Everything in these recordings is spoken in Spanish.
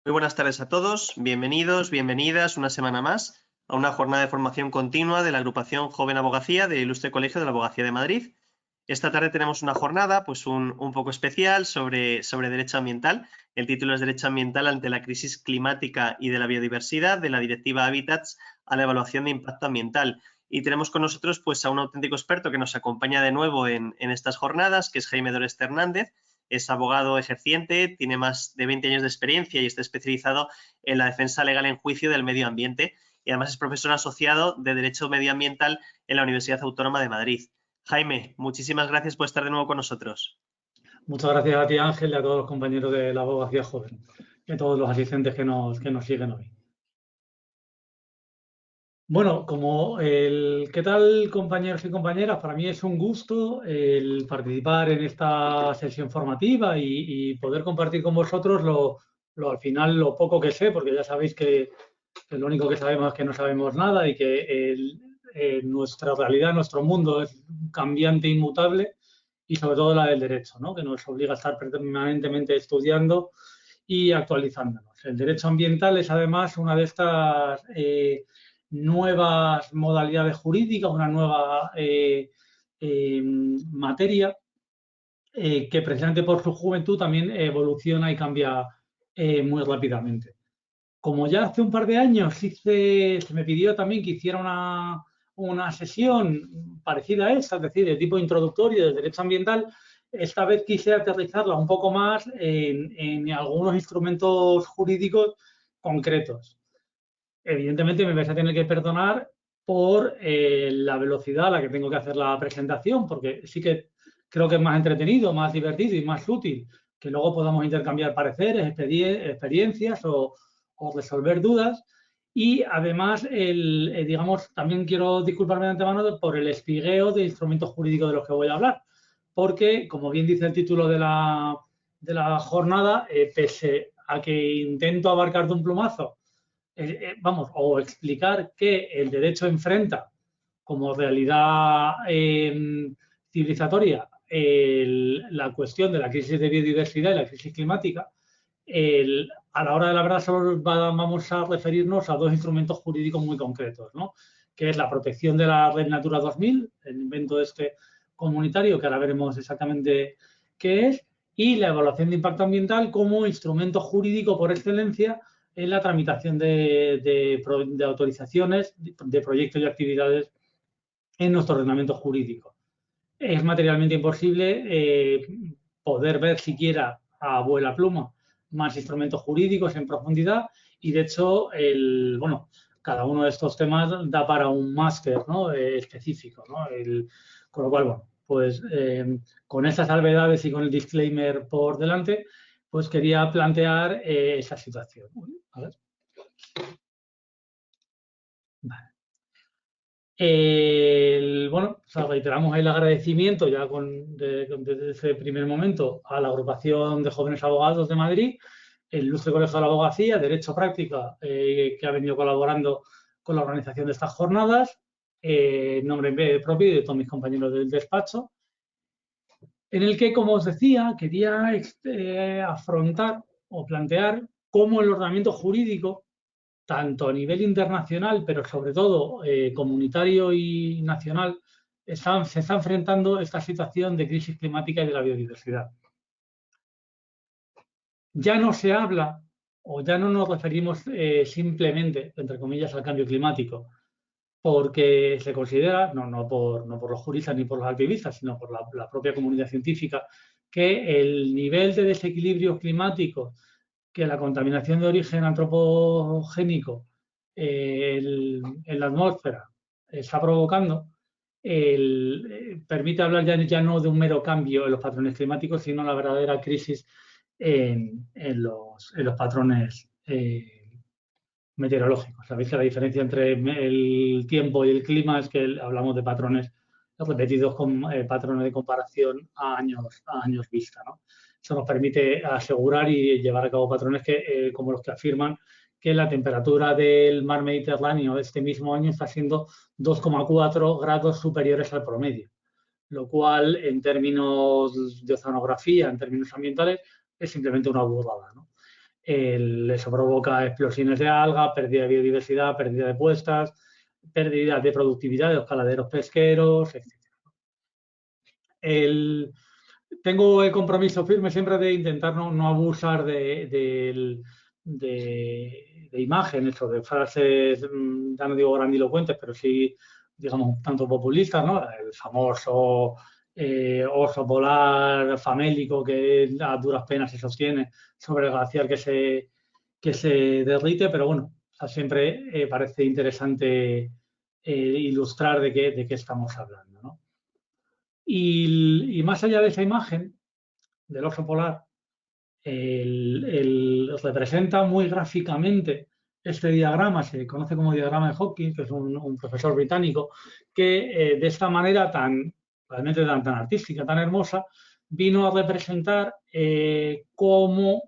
Muy buenas tardes a todos, bienvenidos, bienvenidas una semana más a una jornada de formación continua de la agrupación Joven Abogacía del Ilustre Colegio de la Abogacía de Madrid. Esta tarde tenemos una jornada pues un poco especial sobre derecho ambiental. El título es Derecho ambiental ante la crisis climática y de la biodiversidad, de la Directiva Hábitats a la evaluación de impacto ambiental. Y tenemos con nosotros pues a un auténtico experto que nos acompaña de nuevo en estas jornadas, que es Jaime Doreste Hernández. Es abogado ejerciente, tiene más de 20 años de experiencia y está especializado en la defensa legal en juicio del medio ambiente y además es profesor asociado de Derecho Medioambiental en la Universidad Autónoma de Madrid. Jaime, muchísimas gracias por estar de nuevo con nosotros. Muchas gracias a ti, Ángel, y a todos los compañeros de la Abogacía Joven y a todos los asistentes que nos siguen hoy. Bueno, ¿qué tal, compañeros y compañeras? Para mí es un gusto el participar en esta sesión formativa y poder compartir con vosotros al final lo poco que sé, porque ya sabéis que lo único que sabemos es que no sabemos nada y que nuestra realidad, nuestro mundo es cambiante e inmutable, y sobre todo la del derecho, ¿no? Que nos obliga a estar permanentemente estudiando y actualizándonos. El derecho ambiental es además una de estas nuevas modalidades jurídicas, una nueva materia que precisamente por su juventud también evoluciona y cambia muy rápidamente. Como ya hace un par de años se me pidió también que hiciera una sesión parecida a esta, es decir, de tipo introductorio del derecho ambiental, esta vez quise aterrizarla un poco más en algunos instrumentos jurídicos concretos. Evidentemente me vais a tener que perdonar por la velocidad a la que tengo que hacer la presentación, porque sí que creo que es más entretenido, más divertido y más útil que luego podamos intercambiar pareceres, experiencias o resolver dudas. Y además, digamos, también quiero disculparme de antemano por el espigueo de instrumentos jurídicos de los que voy a hablar, porque, como bien dice el título de la jornada, pese a que intento abarcar de un plumazo, o explicar que el derecho enfrenta como realidad civilizatoria la cuestión de la crisis de biodiversidad y la crisis climática, a la hora de la verdad solo vamos a referirnos a dos instrumentos jurídicos muy concretos, ¿no? Que es la protección de la Red Natura 2000, el invento comunitario, que ahora veremos exactamente qué es, y la evaluación de impacto ambiental como instrumento jurídico por excelencia en la tramitación de autorizaciones, de proyectos y actividades en nuestro ordenamiento jurídico. Es materialmente imposible poder ver siquiera a abuela pluma más instrumentos jurídicos en profundidad y, de hecho, cada uno de estos temas da para un máster, ¿no? Específico, ¿no? Con lo cual, bueno, pues con estas salvedades y con el disclaimer por delante, pues quería plantear esa situación. A ver. Vale. Reiteramos el agradecimiento ya desde ese primer momento a la agrupación de jóvenes abogados de Madrid, el Ilustre Colegio de la Abogacía, Derecho Práctica, que ha venido colaborando con la organización de estas jornadas, en nombre propio y de todos mis compañeros del despacho, en el que, como os decía, quería afrontar o plantear cómo el ordenamiento jurídico, tanto a nivel internacional, pero sobre todo comunitario y nacional, se está enfrentando esta situación de crisis climática y de la biodiversidad. Ya no se habla o ya no nos referimos simplemente, entre comillas, al cambio climático, porque se considera, no por los juristas ni por los activistas, sino por la propia comunidad científica, que el nivel de desequilibrio climático que la contaminación de origen antropogénico en la atmósfera está provocando, permite hablar ya no de un mero cambio en los patrones climáticos, sino la verdadera crisis en los patrones meteorológicos. Sabéis que la diferencia entre el tiempo y el clima es que hablamos de patrones repetidos con patrones de comparación a años vista, ¿no? Eso nos permite asegurar y llevar a cabo patrones como los que afirman que la temperatura del mar Mediterráneo este mismo año está siendo 2,4 grados superiores al promedio, lo cual en términos de oceanografía, en términos ambientales, es simplemente una burrada, ¿no? eso provoca explosiones de algas, pérdida de biodiversidad, pérdida de puestas, pérdida de productividad de los caladeros pesqueros, etc. Tengo el compromiso firme siempre de intentar no abusar de imágenes o de frases, ya no digo grandilocuentes, pero sí, digamos, tanto populistas, ¿no? El famoso oso polar famélico que a duras penas se sostiene sobre el glaciar que se derrite, pero bueno, o sea, siempre parece interesante ilustrar de qué estamos hablando, ¿no? Y más allá de esa imagen del oso polar, representa muy gráficamente este diagrama, se conoce como diagrama de Hawking, que es un profesor británico, que de esta manera realmente tan artística, tan hermosa, vino a representar cómo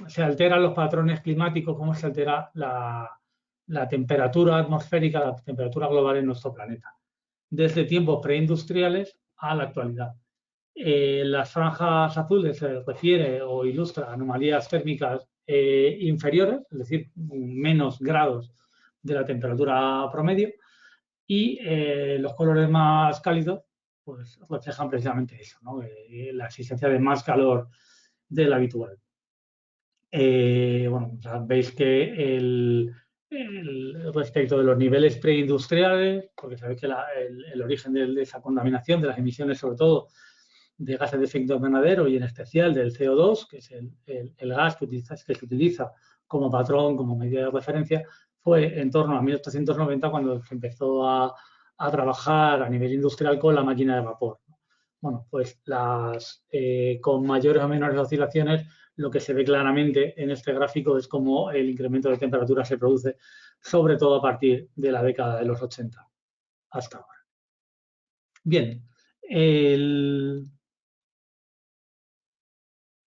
se alteran los patrones climáticos, cómo se altera la temperatura atmosférica, la temperatura global en nuestro planeta, desde tiempos preindustriales a la actualidad. Las franjas azules se refiere o ilustra anomalías térmicas inferiores, es decir, menos grados de la temperatura promedio, y los colores más cálidos pues reflejan precisamente eso, ¿no? La existencia de más calor del habitual. Bueno, veis que respecto de los niveles preindustriales, porque sabéis que el origen de esa contaminación, de las emisiones sobre todo de gases de efecto invernadero y en especial del CO2, que es el gas que se utiliza como patrón, como medida de referencia, fue en torno a 1890 cuando se empezó a trabajar a nivel industrial con la máquina de vapor. Bueno, pues con mayores o menores oscilaciones, lo que se ve claramente en este gráfico es cómo el incremento de temperatura se produce, sobre todo a partir de la década de los 80 hasta ahora. Bien,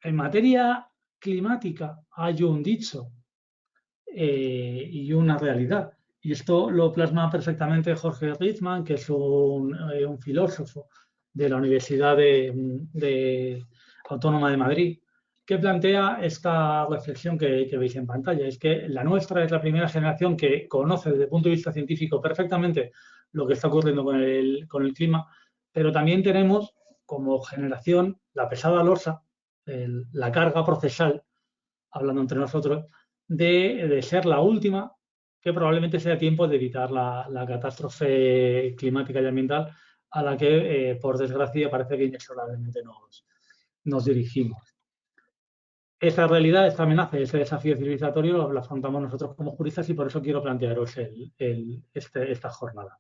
en materia climática hay un dicho y una realidad. Y esto lo plasma perfectamente Jorge Rizman, que es un filósofo de la Universidad Autónoma de Madrid, que plantea esta reflexión que veis en pantalla. Es que la nuestra es la primera generación que conoce desde el punto de vista científico perfectamente lo que está ocurriendo con el clima, pero también tenemos como generación la pesada losa, la carga procesal, hablando entre nosotros, de ser la última, que probablemente sea tiempo de evitar la catástrofe climática y ambiental a la que, por desgracia, parece que inexorablemente nos dirigimos. Esa realidad, esta amenaza, ese desafío civilizatorio lo afrontamos nosotros como juristas y por eso quiero plantearos esta jornada.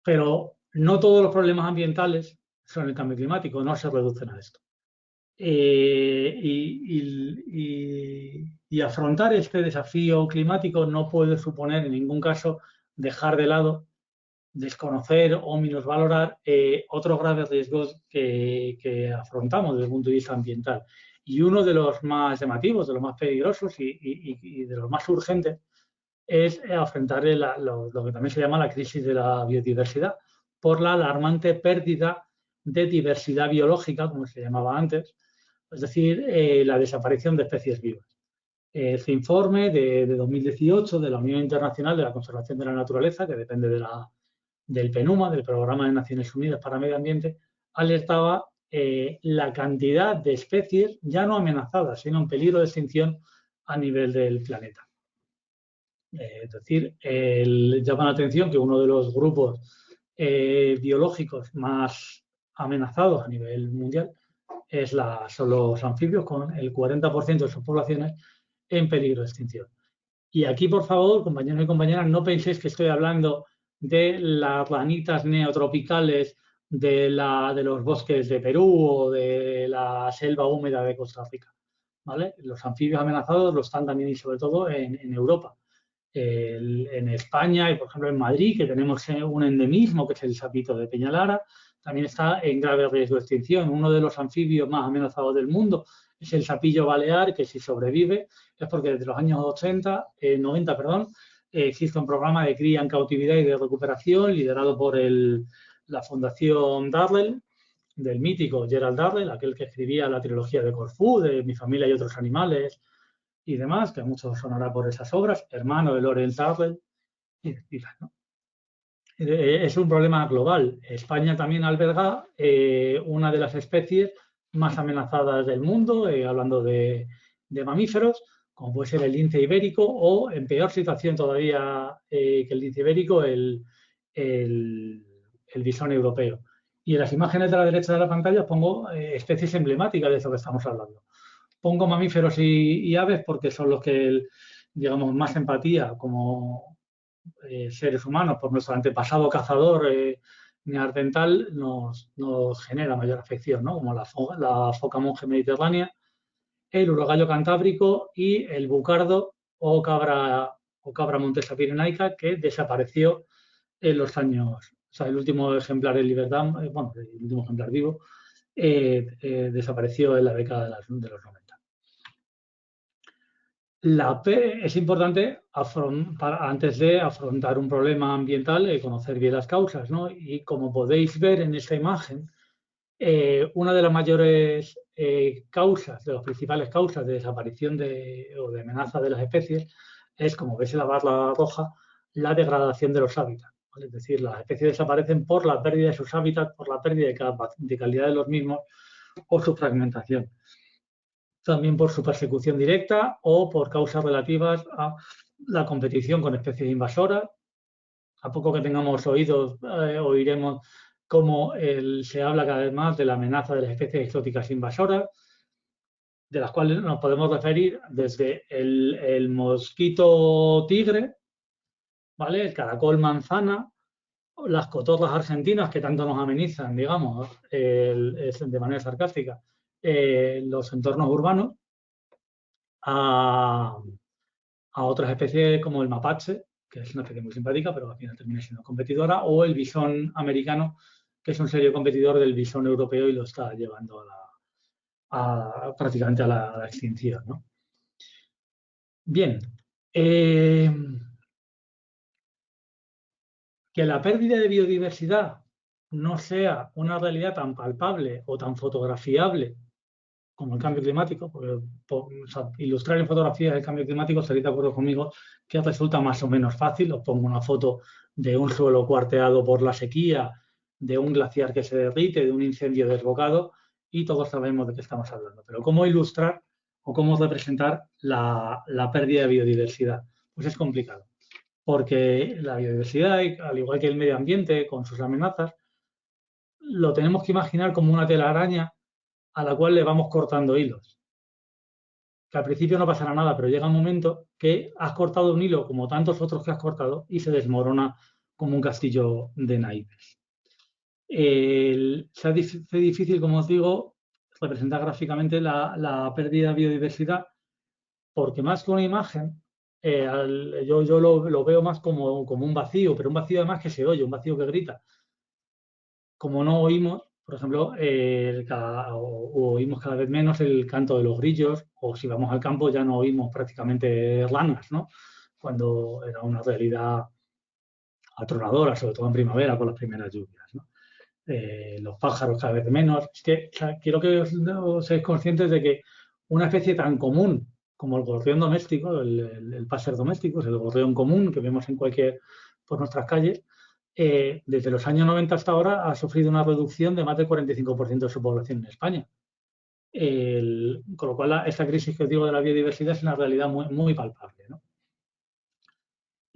Pero no todos los problemas ambientales son el cambio climático, no se reducen a esto. Y afrontar este desafío climático no puede suponer en ningún caso dejar de lado, desconocer o minusvalorar otros graves riesgos que afrontamos desde el punto de vista ambiental. Y uno de los más llamativos, de los más peligrosos y de los más urgentes es afrontar lo que también se llama la crisis de la biodiversidad por la alarmante pérdida de diversidad biológica, como se llamaba antes, es decir, la desaparición de especies vivas. Este informe de 2018 de la Unión Internacional de la Conservación de la Naturaleza, que depende del PNUMA, del Programa de Naciones Unidas para el Medio Ambiente, alertaba la cantidad de especies ya no amenazadas, sino en peligro de extinción a nivel del planeta. Es decir, llama la atención que uno de los grupos biológicos más amenazados a nivel mundial son los anfibios, con el 40% de sus poblaciones en peligro de extinción. Y aquí, por favor, compañeros y compañeras, no penséis que estoy hablando de las ranitas neotropicales de los bosques de Perú o de la selva húmeda de Costa Rica, ¿vale? Los anfibios amenazados lo están también y sobre todo en Europa. En España y, por ejemplo, en Madrid, que tenemos un endemismo, que es el sapito de Peñalara, también está en grave riesgo de extinción. Uno de los anfibios más amenazados del mundo es el sapillo balear, que si sobrevive es porque desde los años 90, existe un programa de cría en cautividad y de recuperación liderado por la Fundación Darwin, del mítico Gerald Darrell, aquel que escribía la trilogía de Corfú, de Mi familia y otros animales y demás, que a muchos sonará por esas obras, hermano de Lawrence Darrell, ¿no? Es un problema global. España también alberga una de las especies más amenazadas del mundo, hablando de mamíferos, como puede ser el lince ibérico o, en peor situación todavía que el lince ibérico, el bisón europeo. Y en las imágenes de la derecha de la pantalla pongo especies emblemáticas de eso que estamos hablando. Pongo mamíferos y aves porque son los que, digamos, más empatía como seres humanos por nuestro antepasado cazador neandertal nos genera mayor afección, ¿no? Como la foca monje mediterránea, el urogallo cantábrico y el bucardo o cabra montesa pirenaica, que desapareció en los años, o sea, el último ejemplar en libertad, bueno, el último ejemplar vivo, desapareció en la década de los 90. Es importante, antes de afrontar un problema ambiental, conocer bien las causas, ¿no? Y como podéis ver en esta imagen, una de las mayores causas, de las principales causas de desaparición o de amenaza de las especies es, como veis en la barra roja, la degradación de los hábitats. ¿Vale? Es decir, las especies desaparecen por la pérdida de sus hábitats, por la pérdida de calidad de los mismos o su fragmentación. También por su persecución directa o por causas relativas a la competición con especies invasoras. A poco que tengamos oídos, oiremos cómo se habla cada vez más de la amenaza de las especies exóticas invasoras, de las cuales nos podemos referir desde el mosquito tigre, ¿vale? El caracol manzana, las cotorras argentinas que tanto nos amenizan, digamos, de manera sarcástica, los entornos urbanos, a otras especies como el mapache, que es una especie muy simpática, pero al final termina siendo competidora, o el bisón americano, que es un serio competidor del bisón europeo y lo está llevando prácticamente a la extinción, ¿no? Bien. Que la pérdida de biodiversidad no sea una realidad tan palpable o tan fotografiable como el cambio climático, porque ilustrar en fotografías el cambio climático, estaréis de acuerdo conmigo, que resulta más o menos fácil. Os pongo una foto de un suelo cuarteado por la sequía, de un glaciar que se derrite, de un incendio desbocado, y todos sabemos de qué estamos hablando. Pero ¿cómo ilustrar o cómo representar la pérdida de biodiversidad? Pues es complicado, porque la biodiversidad, al igual que el medio ambiente, con sus amenazas, lo tenemos que imaginar como una telaraña a la cual le vamos cortando hilos. Que al principio no pasará nada, pero llega un momento que has cortado un hilo como tantos otros que has cortado y se desmorona como un castillo de naipes. Se hace difícil, como os digo, representar gráficamente la pérdida de biodiversidad, porque más que una imagen, yo lo veo más como un vacío, pero un vacío además que se oye, un vacío que grita. Como no oímos, por ejemplo, oímos cada vez menos el canto de los grillos, o si vamos al campo ya no oímos prácticamente ranas, ¿no? Cuando era una realidad atronadora, sobre todo en primavera con las primeras lluvias, ¿no? Los pájaros cada vez menos. Es que, o sea, quiero que os seáis conscientes de que una especie tan común como el gorrión doméstico, el passer doméstico, es el gorrión común que vemos por nuestras calles, desde los años 90 hasta ahora ha sufrido una reducción de más del 45% de su población en España. Con lo cual, esta crisis que os digo de la biodiversidad es una realidad muy, muy palpable, ¿no?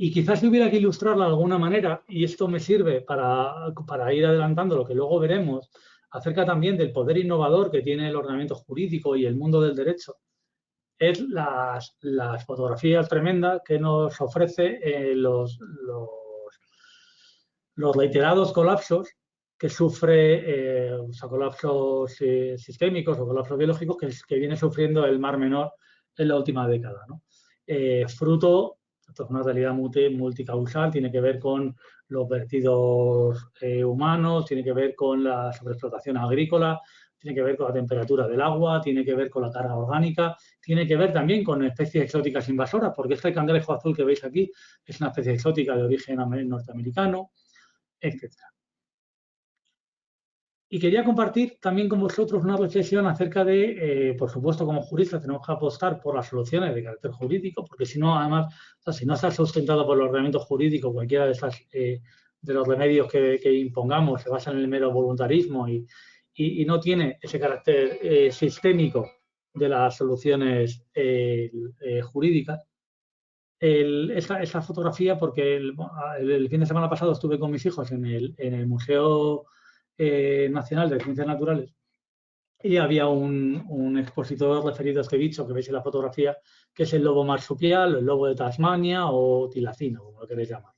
Y quizás si hubiera que ilustrarla de alguna manera, y esto me sirve para ir adelantando lo que luego veremos, acerca también del poder innovador que tiene el ordenamiento jurídico y el mundo del derecho, es las fotografías tremendas que nos ofrece los reiterados colapsos que sufre, o sea, colapsos sistémicos o colapsos biológicos que viene sufriendo el Mar Menor en la última década, ¿no? Fruto, esto es una realidad multicausal, tiene que ver con los vertidos humanos, tiene que ver con la sobreexplotación agrícola, tiene que ver con la temperatura del agua, tiene que ver con la carga orgánica, tiene que ver también con especies exóticas invasoras, porque este cangrejo azul que veis aquí es una especie exótica de origen norteamericano, etc. Y quería compartir también con vosotros una reflexión acerca de, por supuesto, como juristas tenemos que apostar por las soluciones de carácter jurídico, porque si no, además, o sea, si no está sustentado por el ordenamiento jurídico, cualquiera de los remedios que impongamos se basa en el mero voluntarismo y no tiene ese carácter sistémico de las soluciones jurídicas. Esta fotografía, porque el fin de semana pasado estuve con mis hijos en el Museo Nacional de Ciencias Naturales y había un expositor referido a este bicho que veis en la fotografía, que es el lobo marsupial, el lobo de Tasmania o tilacino, como lo queréis llamar.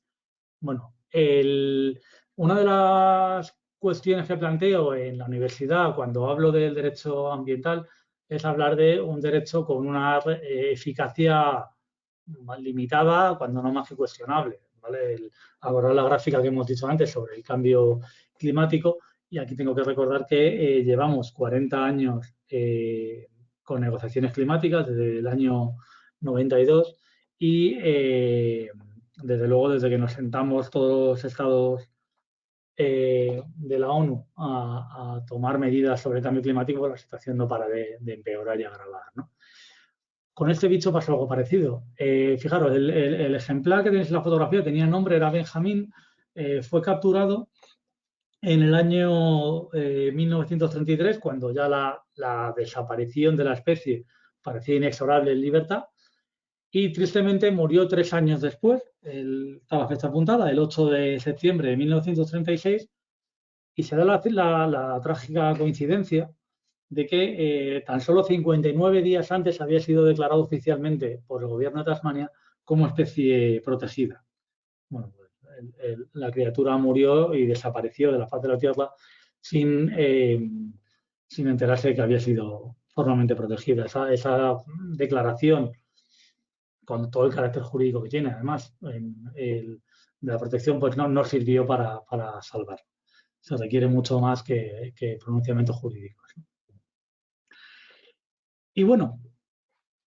Bueno, una de las cuestiones que planteo en la universidad cuando hablo del derecho ambiental es hablar de un derecho con una eficacia más limitada, cuando no más que cuestionable. ¿Vale? Abordar la gráfica que hemos dicho antes sobre el cambio climático, y aquí tengo que recordar que llevamos 40 años con negociaciones climáticas desde el año 92 y desde luego desde que nos sentamos todos los estados de la ONU a tomar medidas sobre el cambio climático, la situación no para de empeorar y agravar, ¿no? Con este bicho pasó algo parecido. Fijaros, el ejemplar que tenéis en la fotografía tenía nombre, era Benjamín, fue capturado en el año 1933, cuando ya la desaparición de la especie parecía inexorable en libertad, y tristemente murió 3 años después, está la fecha apuntada, el 8 de septiembre de 1936, y se da la trágica coincidencia de que tan solo 59 días antes había sido declarado oficialmente por el gobierno de Tasmania como especie protegida. Bueno, pues la criatura murió y desapareció de la faz de la Tierra sin, sin enterarse de que había sido formalmente protegida. Esa declaración, con todo el carácter jurídico que tiene, además, de la protección, pues no sirvió para salvar. Se requiere mucho más que pronunciamientos jurídicos. Y bueno,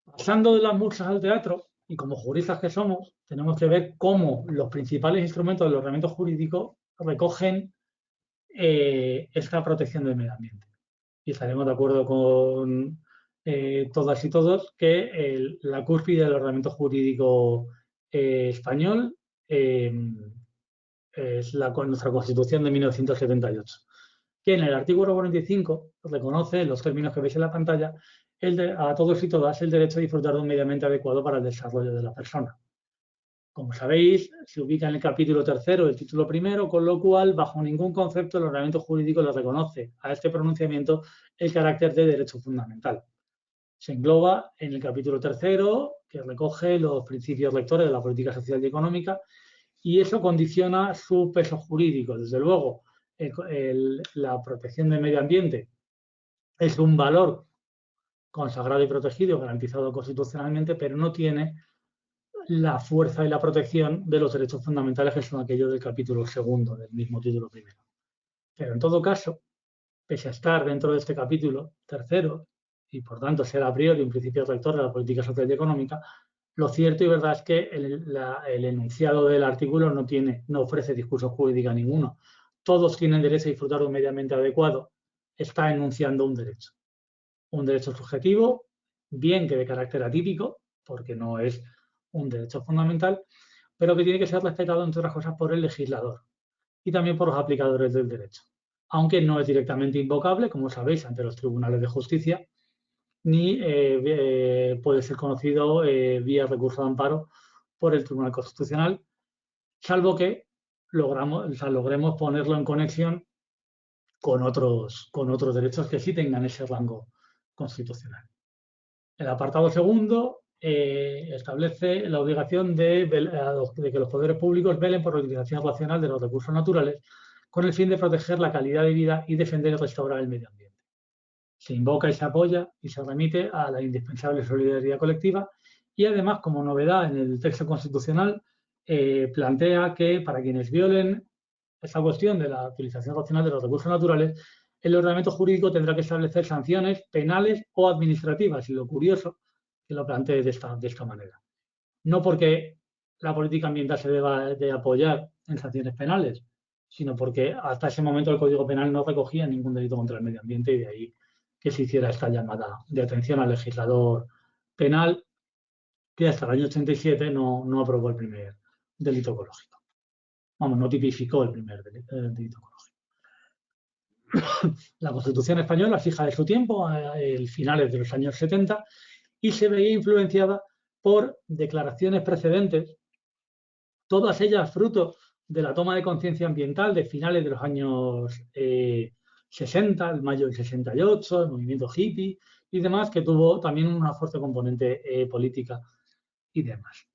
pasando de las musas al teatro, y como juristas que somos, tenemos que ver cómo los principales instrumentos del ordenamiento jurídico recogen esta protección del medio ambiente. Y estaremos de acuerdo con todas y todos que la cúspide del ordenamiento jurídico español es nuestra Constitución de 1978, que en el artículo 45 reconoce, en los términos que veis en la pantalla, a todos y todas el derecho a disfrutar de un medio ambiente adecuado para el desarrollo de la persona. Como sabéis, se ubica en el capítulo tercero del título primero, con lo cual, bajo ningún concepto, el ordenamiento jurídico le reconoce a este pronunciamiento el carácter de derecho fundamental. Se engloba en el capítulo tercero, que recoge los principios rectores de la política social y económica, y eso condiciona su peso jurídico. Desde luego, la protección del medio ambiente es un valor consagrado y protegido, garantizado constitucionalmente, pero no tiene la fuerza y la protección de los derechos fundamentales, que son aquellos del capítulo segundo del mismo título primero. Pero en todo caso, pese a estar dentro de este capítulo tercero, y por tanto ser a priori un principio rector de la política social y económica, lo cierto y verdad es que el enunciado del artículo no ofrece discurso jurídico ninguno. Todos tienen derecho a disfrutar de un medio ambiente adecuado. Está enunciando un derecho subjetivo, bien que de carácter atípico, porque no es un derecho fundamental, pero que tiene que ser respetado, entre otras cosas, por el legislador y también por los aplicadores del derecho, aunque no es directamente invocable, como sabéis, ante los tribunales de justicia, ni puede ser conocido vía recurso de amparo por el Tribunal Constitucional, salvo que logremos ponerlo en conexión con otros derechos que sí tengan ese rango constitucional. El apartado segundo establece la obligación de que los poderes públicos velen por la utilización racional de los recursos naturales con el fin de proteger la calidad de vida y defender y restaurar el medio ambiente. Se invoca y se apoya y se remite a la indispensable solidaridad colectiva y además, como novedad en el texto constitucional, plantea que para quienes violen esta cuestión de la utilización racional de los recursos naturales, el ordenamiento jurídico tendrá que establecer sanciones penales o administrativas. Y lo curioso que lo plantee de esta manera. No porque la política ambiental se deba de apoyar en sanciones penales, sino porque hasta ese momento el Código Penal no recogía ningún delito contra el medio ambiente y de ahí que se hiciera esta llamada de atención al legislador penal que hasta el año 87 no aprobó el primer delito ecológico. Vamos, no tipificó el primer delito ecológico. La Constitución española es hija de su tiempo, a finales de los años 70, y se veía influenciada por declaraciones precedentes, todas ellas fruto de la toma de conciencia ambiental de finales de los años 60, el mayo del 68, el movimiento hippie y demás, que tuvo también una fuerte componente política y demás.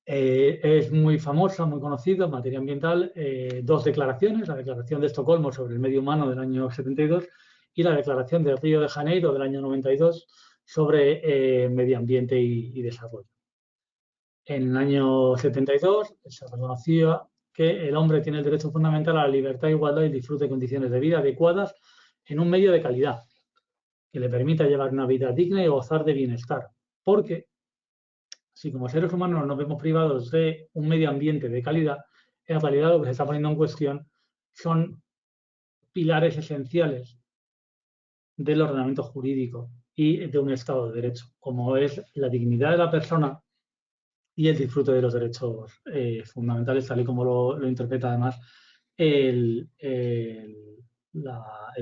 Es muy famosa, muy conocida en materia ambiental, dos declaraciones, la Declaración de Estocolmo sobre el Medio Humano del año 72 y la Declaración de Río de Janeiro del año 92 sobre medio ambiente y desarrollo. En el año 72 se reconocía que el hombre tiene el derecho fundamental a la libertad, igualdad y disfrute de condiciones de vida adecuadas en un medio de calidad que le permita llevar una vida digna y gozar de bienestar. Porque si como seres humanos nos vemos privados de un medio ambiente de calidad, en realidad lo que se está poniendo en cuestión son pilares esenciales del ordenamiento jurídico y de un Estado de Derecho, como es la dignidad de la persona y el disfrute de los derechos fundamentales, tal y como lo interpreta además el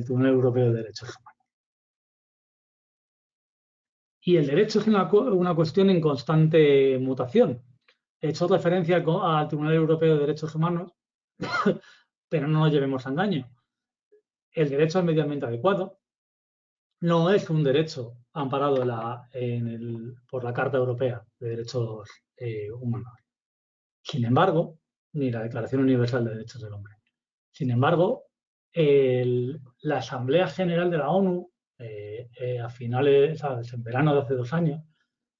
Tribunal Europeo de Derechos Humanos. Y el derecho es una cuestión en constante mutación. He hecho referencia al Tribunal Europeo de Derechos Humanos, pero no nos llevemos a engaño. El derecho al medio ambiente adecuado no es un derecho amparado por la Carta Europea de Derechos Humanos. Sin embargo, ni la Declaración Universal de Derechos del Hombre. Sin embargo, la Asamblea General de la ONU, a finales, ¿sabes?, en verano de hace 2 años,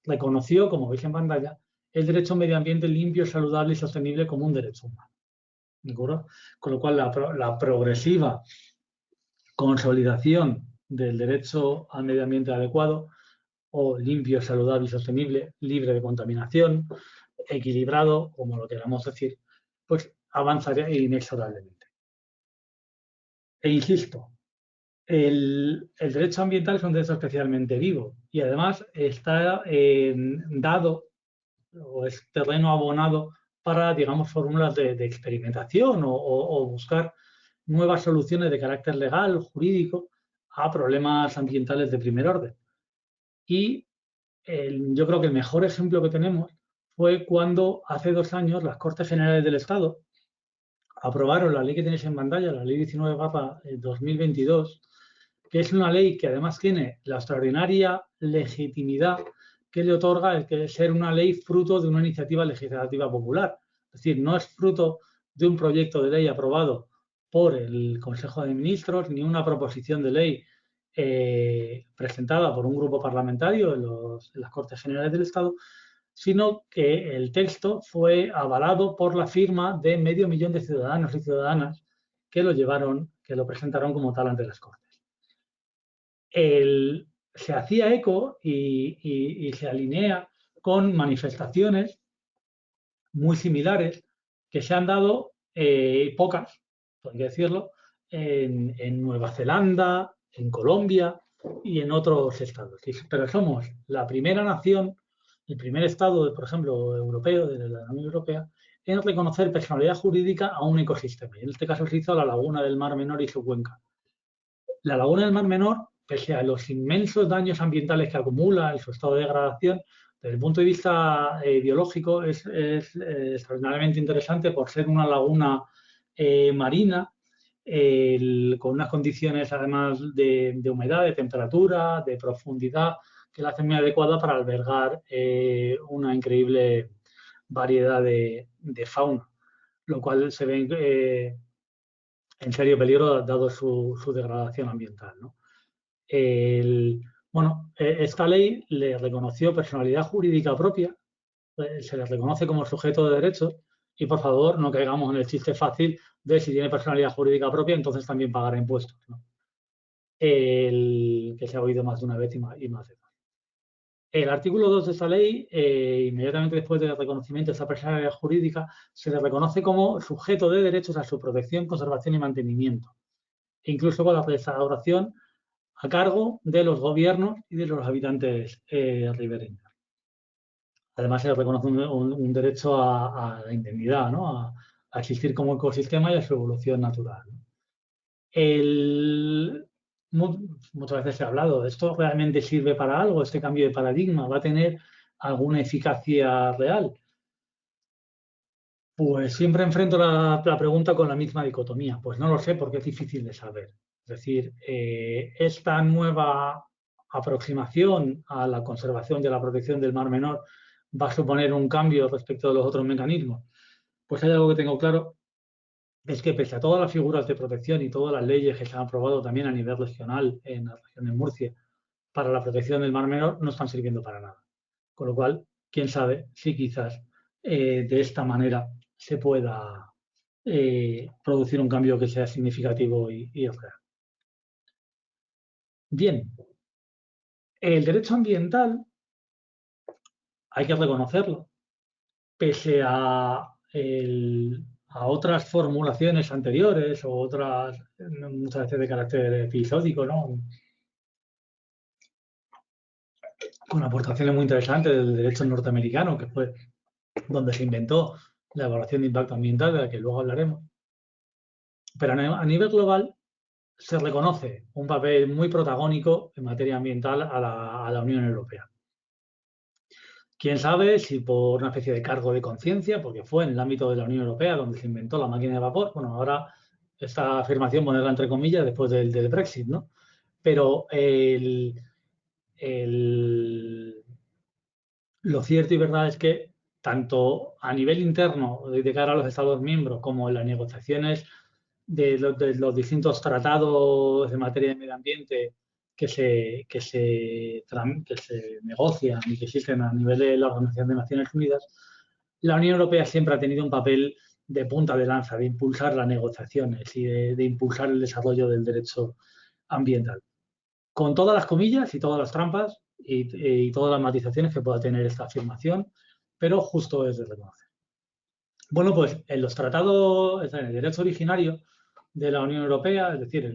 reconoció, como veis en pantalla, el derecho a un medio ambiente limpio, saludable y sostenible como un derecho humano. ¿De acuerdo? Con lo cual, la progresiva consolidación del derecho al medio ambiente adecuado o limpio, saludable y sostenible, libre de contaminación, equilibrado, como lo queramos decir, pues avanzaría inexorablemente. E insisto, el derecho ambiental es un derecho especialmente vivo y además está dado o es terreno abonado para, digamos, fórmulas de experimentación o buscar nuevas soluciones de carácter legal, jurídico, a problemas ambientales de primer orden. Y yo creo que el mejor ejemplo que tenemos fue cuando hace 2 años las Cortes Generales del Estado aprobaron la ley que tenéis en pantalla, la ley 19/2022, que es una ley que además tiene la extraordinaria legitimidad que le otorga el que ser una ley fruto de una iniciativa legislativa popular. Es decir, no es fruto de un proyecto de ley aprobado por el Consejo de Ministros ni una proposición de ley presentada por un grupo parlamentario en las Cortes Generales del Estado, sino que el texto fue avalado por la firma de 500.000 de ciudadanos y ciudadanas que lo presentaron como tal ante las Cortes. Se hacía eco y se alinea con manifestaciones muy similares que se han dado, pocas, podría decirlo, en Nueva Zelanda, en Colombia y en otros estados. Pero somos la primera nación, el primer estado, por ejemplo, europeo, de la Unión Europea, en reconocer personalidad jurídica a un ecosistema. Y en este caso se hizo la Laguna del Mar Menor y su cuenca. La Laguna del Mar Menor, pese a los inmensos daños ambientales que acumula en su estado de degradación, desde el punto de vista biológico es extraordinariamente interesante por ser una laguna marina, con unas condiciones además de humedad, de temperatura, de profundidad, que la hacen muy adecuada para albergar una increíble variedad de fauna, lo cual se ve en serio peligro dado su degradación ambiental, ¿no? Esta ley le reconoció personalidad jurídica propia, se le reconoce como sujeto de derechos y, por favor, no caigamos en el chiste fácil de si tiene personalidad jurídica propia, entonces también pagará impuestos, ¿no? Que se ha oído más de una vez y más veces. El artículo 2 de esta ley, inmediatamente después del reconocimiento de esta personalidad jurídica, se le reconoce como sujeto de derechos a su protección, conservación y mantenimiento, incluso con la restauración a cargo de los gobiernos y de los habitantes ribereños. Además, se le reconoce un derecho a la indemnidad, ¿no? A existir como ecosistema y a su evolución natural, ¿no? Muchas veces se ha hablado, ¿esto realmente sirve para algo? ¿Este cambio de paradigma va a tener alguna eficacia real? Pues siempre enfrento la pregunta con la misma dicotomía. Pues no lo sé porque es difícil de saber. Es decir, esta nueva aproximación a la conservación y a la protección del Mar Menor va a suponer un cambio respecto de los otros mecanismos. Pues hay algo que tengo claro, es que pese a todas las figuras de protección y todas las leyes que se han aprobado también a nivel regional en la región de Murcia para la protección del Mar Menor, no están sirviendo para nada. Con lo cual, quién sabe si quizás de esta manera se pueda producir un cambio que sea significativo y real. Bien, el derecho ambiental hay que reconocerlo, pese a otras formulaciones anteriores o otras, muchas veces de carácter episódico, ¿no? Con aportaciones muy interesantes del derecho norteamericano, que fue donde se inventó la evaluación de impacto ambiental, de la que luego hablaremos. Pero a nivel global se reconoce un papel muy protagónico en materia ambiental a la Unión Europea. Quién sabe si por una especie de cargo de conciencia, porque fue en el ámbito de la Unión Europea donde se inventó la máquina de vapor. Bueno, ahora esta afirmación ponerla entre comillas después del Brexit, ¿no? Pero lo cierto y verdad es que tanto a nivel interno de cara a los Estados miembros como en las negociaciones de los distintos tratados de materia de medio ambiente que se negocian y que existen a nivel de la Organización de Naciones Unidas, la Unión Europea siempre ha tenido un papel de punta de lanza, de impulsar las negociaciones y de impulsar el desarrollo del derecho ambiental. Con todas las comillas y todas las trampas y todas las matizaciones que pueda tener esta afirmación, pero justo es de reconocer. Bueno, pues en los tratados, en el derecho originario de la Unión Europea, es decir,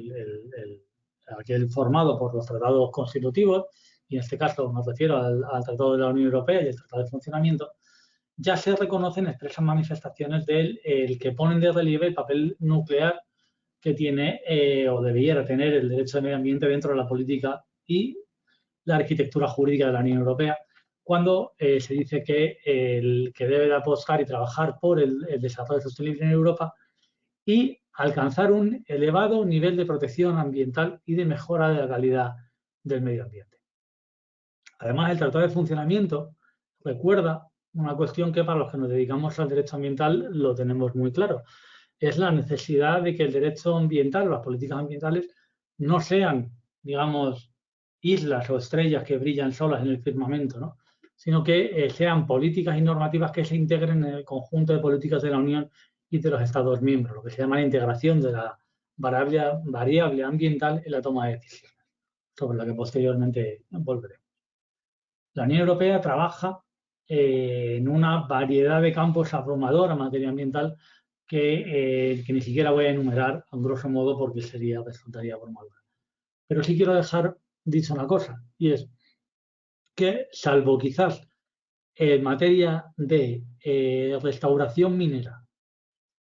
aquel formado por los tratados constitutivos, y en este caso me refiero al Tratado de la Unión Europea y el Tratado de Funcionamiento, ya se reconocen expresas manifestaciones del que ponen de relieve el papel nuclear que tiene o debiera tener el derecho de medio ambiente dentro de la política y la arquitectura jurídica de la Unión Europea, cuando se dice que el que debe de apostar y trabajar por el desarrollo sostenible en Europa y alcanzar un elevado nivel de protección ambiental y de mejora de la calidad del medio ambiente. Además, el Tratado de Funcionamiento recuerda una cuestión que para los que nos dedicamos al derecho ambiental lo tenemos muy claro. Es la necesidad de que el derecho ambiental, las políticas ambientales, no sean, digamos, islas o estrellas que brillan solas en el firmamento, ¿no? Sino que sean políticas y normativas que se integren en el conjunto de políticas de la Unión y de los Estados miembros, lo que se llama la integración de la variable ambiental en la toma de decisiones, sobre la que posteriormente volveremos. La Unión Europea trabaja en una variedad de campos abrumadora en materia ambiental que ni siquiera voy a enumerar a grosso modo porque resultaría abrumadora. Pero sí quiero dejar dicho una cosa, y es que salvo quizás en materia de restauración minera,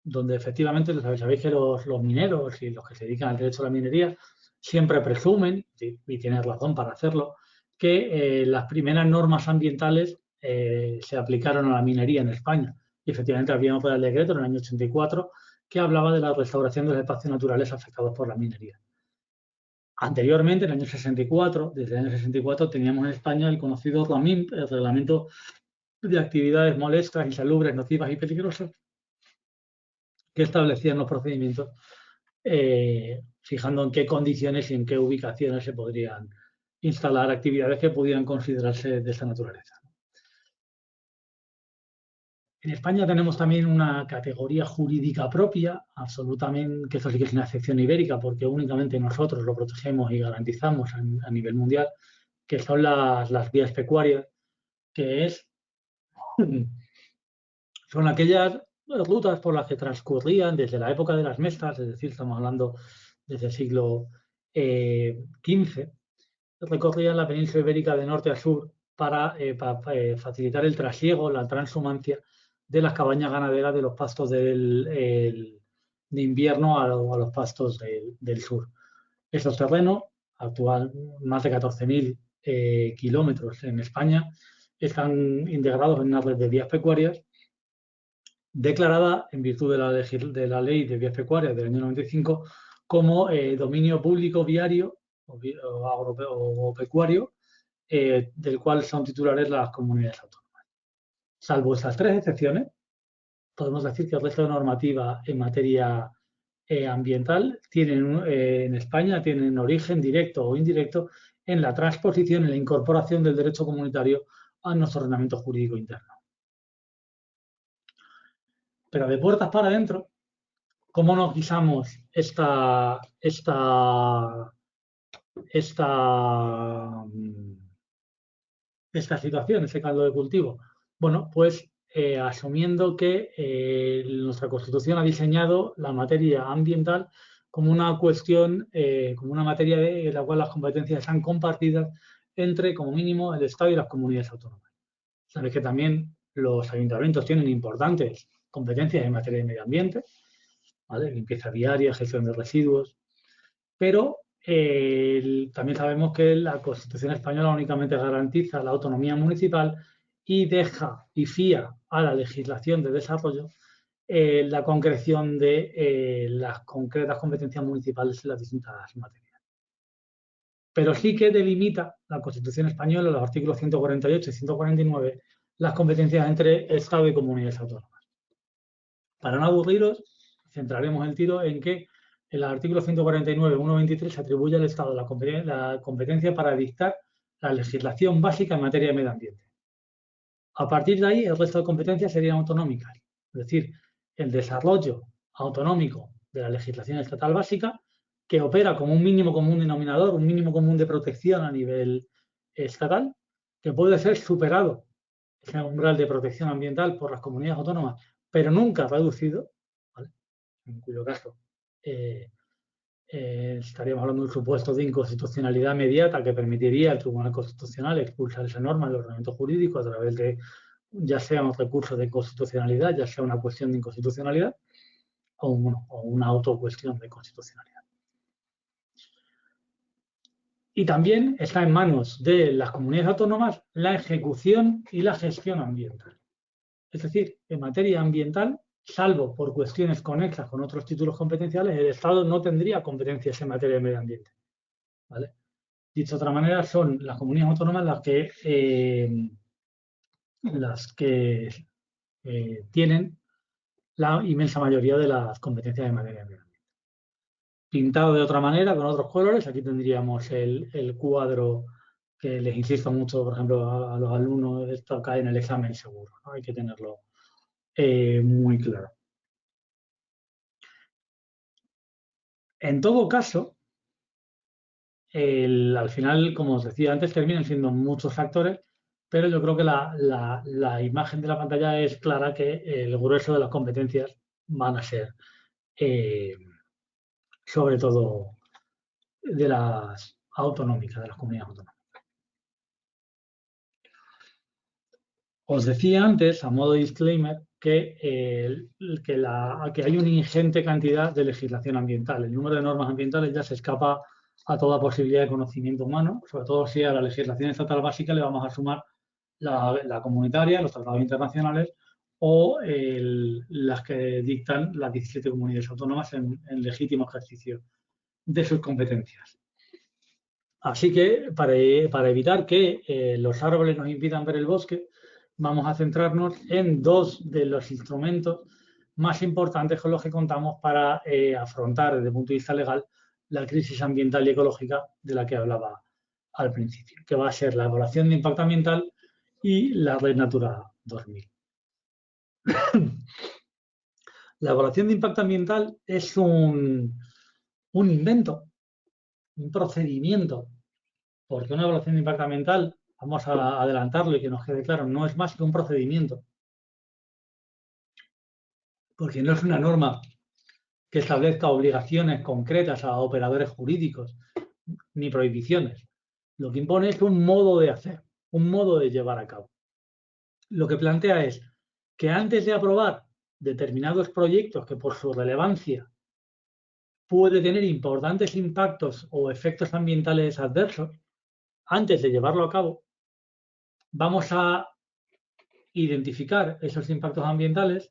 donde efectivamente sabéis que los mineros y los que se dedican al derecho a la minería siempre presumen, y tienen razón para hacerlo, que las primeras normas ambientales se aplicaron a la minería en España. Y efectivamente había un Real Decreto en el año 84 que hablaba de la restauración de los espacios naturales afectados por la minería. Anteriormente, en el año 64, desde el año 64, teníamos en España el conocido RAMIMP, el Reglamento de Actividades Molestas, Insalubres, Nocivas y Peligrosas, que establecían los procedimientos fijando en qué condiciones y en qué ubicaciones se podrían instalar actividades que pudieran considerarse de esta naturaleza. En España tenemos también una categoría jurídica propia, absolutamente, que esto sí que es una excepción ibérica, porque únicamente nosotros lo protegemos y garantizamos a nivel mundial, que son las vías pecuarias, que son aquellas rutas por las que transcurrían desde la época de las mestas, es decir, estamos hablando desde el siglo XV, recorrían la península ibérica de norte a sur para facilitar el trasiego, la transhumancia de las cabañas ganaderas de los pastos de invierno a los pastos del sur. Estos terrenos, actual más de 14.000 kilómetros en España, están integrados en una red de vías pecuarias declarada en virtud de la ley de vías pecuarias del año 95 como dominio público viario o pecuario, del cual son titulares las comunidades autónomas. Salvo estas tres excepciones, podemos decir que el resto de normativa en materia ambiental en España tienen origen directo o indirecto en la transposición y la incorporación del derecho comunitario a nuestro ordenamiento jurídico interno. Pero de puertas para adentro, ¿cómo nos guisamos esta situación, ese caldo de cultivo? Bueno, pues asumiendo que nuestra Constitución ha diseñado la materia ambiental como una cuestión, como una materia en la cual las competencias están compartidas entre, como mínimo, el Estado y las comunidades autónomas. Sabéis que también los ayuntamientos tienen importantes competencias en materia de medio ambiente, ¿vale? Limpieza viaria, gestión de residuos, pero también sabemos que la Constitución española únicamente garantiza la autonomía municipal y deja y fía a la legislación de desarrollo la concreción de las concretas competencias municipales en las distintas materias. Pero sí que delimita la Constitución española, los artículos 148 y 149, las competencias entre Estado y comunidades autónomas. Para no aburriros, centraremos el tiro en que en el artículo 149, 1.23 se atribuye al Estado la competencia para dictar la legislación básica en materia de medio ambiente. A partir de ahí, el resto de competencias serían autonómicas, es decir, el desarrollo autonómico de la legislación estatal básica, que opera como un mínimo común denominador, un mínimo común de protección a nivel estatal, que puede ser superado, ese umbral de protección ambiental, por las comunidades autónomas, pero nunca reducido, ¿vale? En cuyo caso estaríamos hablando de un supuesto de inconstitucionalidad inmediata que permitiría al Tribunal Constitucional expulsar esa norma del ordenamiento jurídico a través de ya sea un recurso de constitucionalidad, ya sea una cuestión de inconstitucionalidad o una autocuestión de constitucionalidad. Y también está en manos de las comunidades autónomas la ejecución y la gestión ambiental. Es decir, en materia ambiental, salvo por cuestiones conexas con otros títulos competenciales, el Estado no tendría competencias en materia de medio ambiente, ¿vale? Dicho de otra manera, son las comunidades autónomas las que tienen la inmensa mayoría de las competencias en materia de medio ambiente. Pintado de otra manera, con otros colores, aquí tendríamos el cuadro que les insisto mucho, por ejemplo, a los alumnos, esto cae en el examen seguro, ¿no? Hay que tenerlo muy claro. En todo caso, al final, como os decía antes, terminan siendo muchos factores, pero yo creo que la imagen de la pantalla es clara que el grueso de las competencias van a ser, sobre todo, de las autonómicas, de las comunidades autónomas. Os decía antes, a modo de disclaimer, que hay una ingente cantidad de legislación ambiental. El número de normas ambientales ya se escapa a toda posibilidad de conocimiento humano, sobre todo si a la legislación estatal básica le vamos a sumar la comunitaria, los tratados internacionales o las que dictan las 17 comunidades autónomas en legítimo ejercicio de sus competencias. Así que para evitar que los árboles nos impidan ver el bosque, vamos a centrarnos en dos de los instrumentos más importantes con los que contamos para afrontar desde el punto de vista legal la crisis ambiental y ecológica de la que hablaba al principio, que va a ser la evaluación de impacto ambiental y la Red Natura 2000. La evaluación de impacto ambiental es un invento, un procedimiento Porque una evaluación de impacto ambiental, vamos a adelantarlo y que nos quede claro, no es más que un procedimiento. Porque no es una norma que establezca obligaciones concretas a operadores jurídicos ni prohibiciones. Lo que impone es un modo de hacer, un modo de llevar a cabo. Lo que plantea es que antes de aprobar determinados proyectos que por su relevancia puede tener importantes impactos o efectos ambientales adversos, antes de llevarlo a cabo, vamos a identificar esos impactos ambientales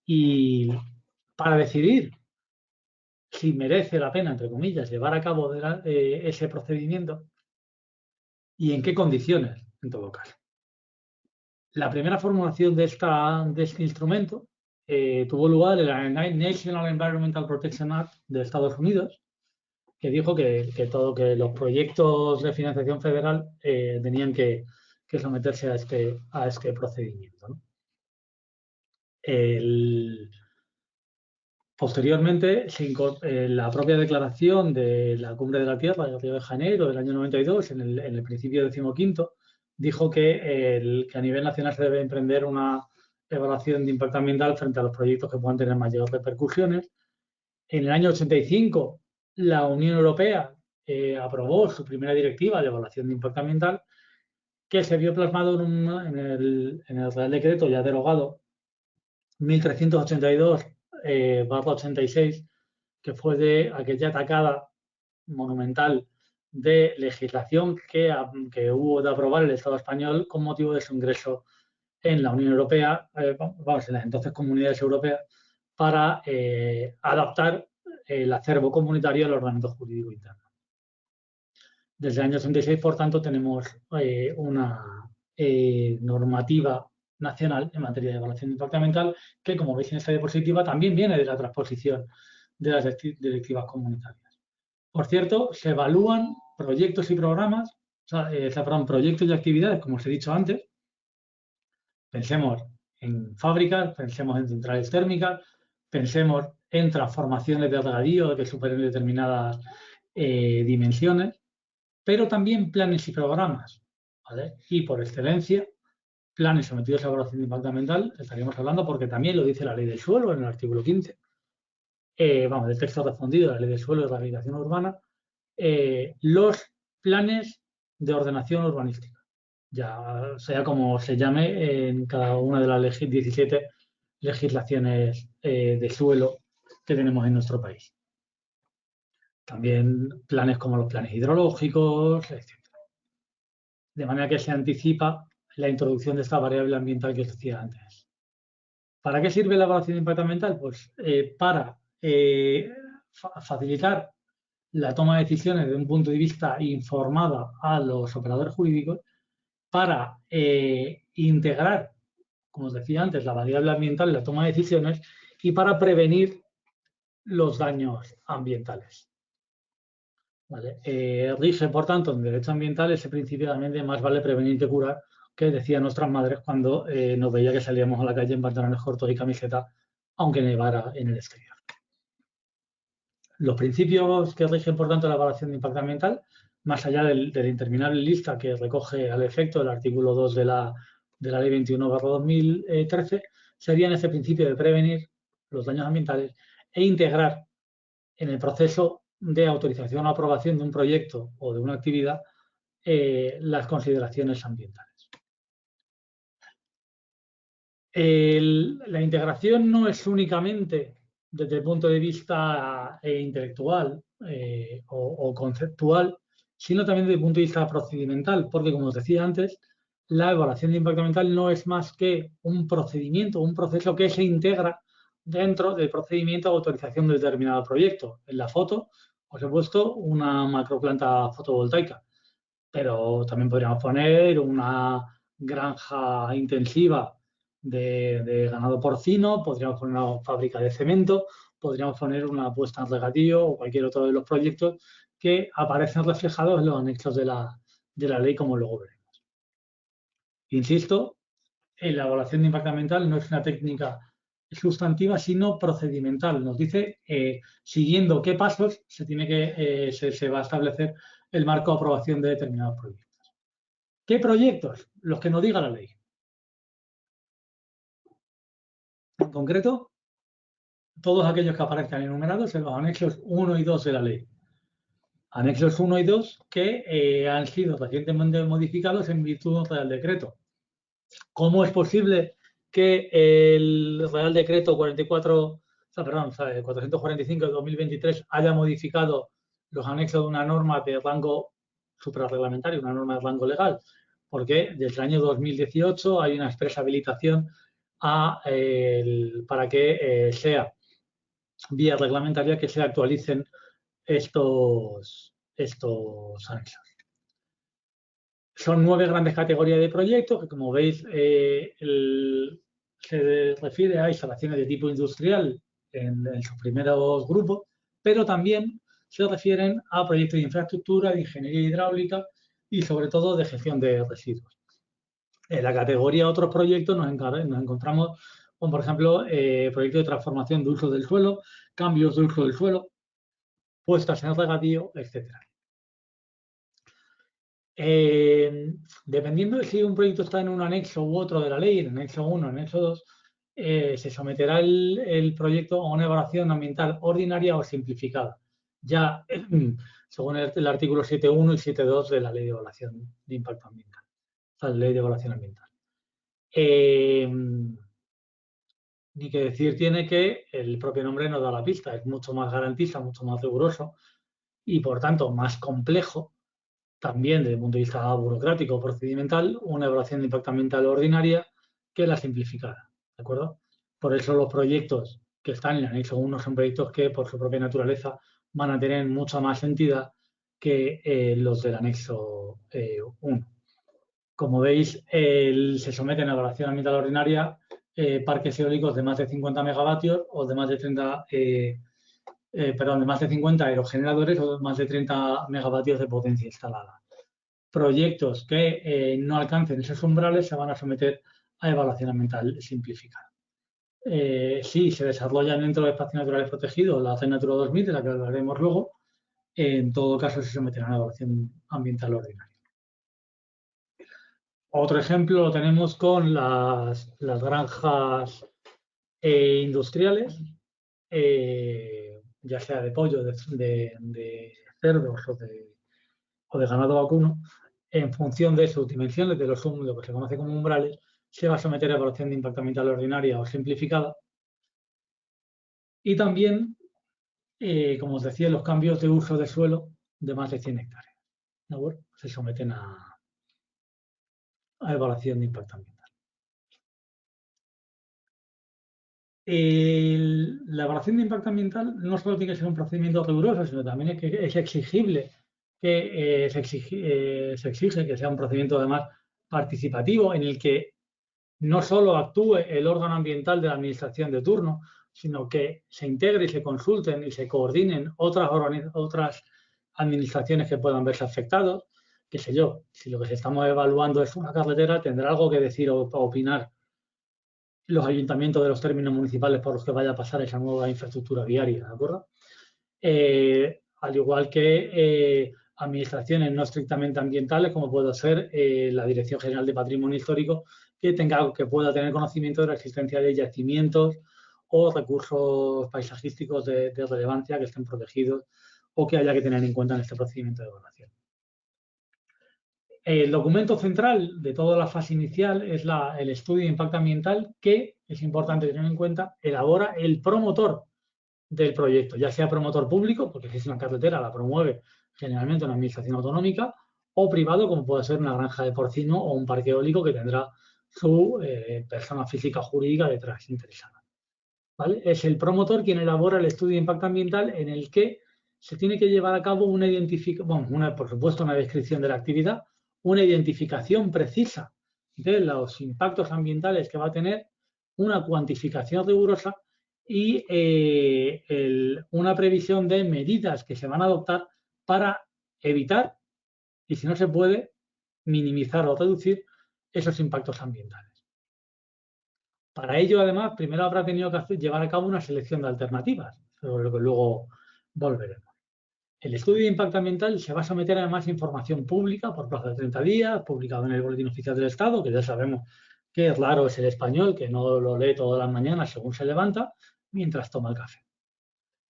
y para decidir si merece la pena, entre comillas, llevar a cabo ese procedimiento y en qué condiciones, en todo caso. La primera formulación de este instrumento tuvo lugar en la National Environmental Protection Act de Estados Unidos, que dijo que los proyectos de financiación federal tenían que someterse a este procedimiento, ¿no? Posteriormente, la propia declaración de la Cumbre de la Tierra de Río de Janeiro del año 92, en el principio 15º, dijo que a nivel nacional se debe emprender una evaluación de impacto ambiental frente a los proyectos que puedan tener mayores repercusiones. En el año 85, la Unión Europea aprobó su primera directiva de evaluación de impacto ambiental, que se vio plasmado en el Real Decreto ya derogado 1382/86, que fue de aquella atacada monumental de legislación que hubo de aprobar el Estado español con motivo de su ingreso en la Unión Europea, vamos, en las entonces comunidades europeas, para adaptar el acervo comunitario al ordenamiento jurídico interno. Desde el año 86, por tanto, tenemos una normativa nacional en materia de evaluación de impacto ambiental que, como veis en esta diapositiva, también viene de la transposición de las directivas comunitarias. Por cierto, se evalúan proyectos y programas, proyectos y actividades, como os he dicho antes. Pensemos en fábricas, pensemos en centrales térmicas, pensemos en transformaciones de regadío que superen determinadas dimensiones, pero también planes y programas, ¿vale? Y por excelencia, planes sometidos a evaluación de impacto ambiental, estaríamos hablando porque también lo dice la Ley del Suelo en el artículo 15, del texto respondido de la Ley del Suelo y Rehabilitación Urbana, los planes de ordenación urbanística, ya sea como se llame en cada una de las 17 legislaciones de suelo que tenemos en nuestro país. También planes como los planes hidrológicos, etc. De manera que se anticipa la introducción de esta variable ambiental que os decía antes. ¿Para qué sirve la evaluación de impacto ambiental? Pues para facilitar la toma de decisiones desde un punto de vista informada a los operadores jurídicos, para integrar, como os decía antes, la variable ambiental en la toma de decisiones y para prevenir los daños ambientales. ¿Vale? Rige, por tanto, en derecho ambiental ese principio también de más vale prevenir que curar, que decían nuestras madres cuando nos veía que salíamos a la calle en pantalones cortos y camiseta, aunque nevara en el exterior. Los principios que rigen, por tanto, la evaluación de impacto ambiental, más allá de la interminable lista que recoge al efecto el artículo 2 de la Ley 21/2013, serían ese principio de prevenir los daños ambientales e integrar en el proceso de autorización o aprobación de un proyecto o de una actividad las consideraciones ambientales. La integración no es únicamente desde el punto de vista intelectual o conceptual, sino también desde el punto de vista procedimental, porque, como os decía antes, la evaluación de impacto ambiental no es más que un procedimiento, un proceso que se integra dentro del procedimiento de autorización de determinado proyecto. En la foto os he puesto una macroplanta fotovoltaica, pero también podríamos poner una granja intensiva de ganado porcino, podríamos poner una fábrica de cemento, podríamos poner una puesta en regadío o cualquier otro de los proyectos que aparecen reflejados en los anexos de la ley, como luego veremos. Insisto, la evaluación de impacto ambiental no es una técnica sustantiva, sino procedimental. Nos dice siguiendo qué pasos se va a establecer el marco de aprobación de determinados proyectos. ¿Qué proyectos? Los que nos diga la ley. En concreto, todos aquellos que aparezcan enumerados en los anexos 1 y 2 de la ley. Anexos 1 y 2 que han sido recientemente modificados en virtud de un Real Decreto. ¿Cómo es posible que el Real Decreto 445 de 2023 haya modificado los anexos de una norma de rango suprarreglamentario, una norma de rango legal? Porque desde el año 2018 hay una expresa habilitación para que sea vía reglamentaria que se actualicen estos anexos. Son 9 grandes categorías de proyectos que, como veis, se refiere a instalaciones de tipo industrial en sus primeros grupos, pero también se refieren a proyectos de infraestructura, de ingeniería hidráulica y, sobre todo, de gestión de residuos. En la categoría otros proyectos nos encontramos con, por ejemplo, proyectos de transformación de uso del suelo, cambios de uso del suelo, puestas en regadío, etcétera. Dependiendo de si un proyecto está en un anexo u otro de la ley, en anexo 1, en anexo 2, se someterá el proyecto a una evaluación ambiental ordinaria o simplificada, ya según el artículo 7.1 y 7.2 de la Ley de Evaluación de Impacto Ambiental, la Ley de Evaluación Ambiental. Ni que decir tiene que el propio nombre nos da la pista, es mucho más garantista, mucho más riguroso y, por tanto, más complejo también desde el punto de vista burocrático o procedimental, una evaluación de impacto ambiental ordinaria que la simplificada, ¿de acuerdo? Por eso los proyectos que están en el anexo 1 son proyectos que, por su propia naturaleza, van a tener mucha más entidad que los del anexo 1. Como veis, se someten a evaluación ambiental ordinaria parques eólicos de más de 50 megavatios o de más de 30 de más de 50 aerogeneradores o más de 30 megavatios de potencia instalada. Proyectos que no alcancen esos umbrales se van a someter a evaluación ambiental simplificada. Si se desarrollan dentro de espacios naturales protegidos, la Red Natura 2000, de la que hablaremos luego, en todo caso se someterán a evaluación ambiental ordinaria. Otro ejemplo lo tenemos con las granjas industriales, ya sea de pollo, de cerdos o de ganado vacuno. En función de sus dimensiones, de lo que se conoce como umbrales, se va a someter a evaluación de impacto ambiental ordinaria o simplificada. Y también, como os decía, los cambios de uso de suelo de más de 100 hectáreas. ¿De acuerdo? Se someten a evaluación de impacto ambiental. La evaluación de impacto ambiental no solo tiene que ser un procedimiento riguroso, sino también es exigible que se exige que sea un procedimiento además participativo en el que no solo actúe el órgano ambiental de la administración de turno, sino que se integre y se consulten y se coordinen otras administraciones que puedan verse afectados. Qué sé yo, si lo que se estamos evaluando es una carretera, tendrá algo que decir o opinar los ayuntamientos de los términos municipales por los que vaya a pasar esa nueva infraestructura viaria, ¿de acuerdo? Al igual que administraciones no estrictamente ambientales, como puede ser la Dirección General de Patrimonio Histórico, que pueda tener conocimiento de la existencia de yacimientos o recursos paisajísticos de relevancia que estén protegidos o que haya que tener en cuenta en este procedimiento de evaluación. El documento central de toda la fase inicial es el estudio de impacto ambiental que, es importante tener en cuenta, elabora el promotor del proyecto, ya sea promotor público, porque si es una carretera la promueve generalmente una administración autonómica, o privado, como puede ser una granja de porcino o un parque eólico que tendrá su persona física o jurídica detrás interesada. ¿Vale? Es el promotor quien elabora el estudio de impacto ambiental en el que se tiene que llevar a cabo una identificación, por supuesto, una descripción de la actividad, una identificación precisa de los impactos ambientales que va a tener, una cuantificación rigurosa y una previsión de medidas que se van a adoptar para evitar, y si no se puede, minimizar o reducir esos impactos ambientales. Para ello, además, primero habrá tenido que llevar a cabo una selección de alternativas, sobre lo que luego volveremos. El estudio de impacto ambiental se va a someter además a información pública por plazo de 30 días, publicado en el Boletín Oficial del Estado, que ya sabemos que raro es el español, que no lo lee todas las mañanas según se levanta, mientras toma el café.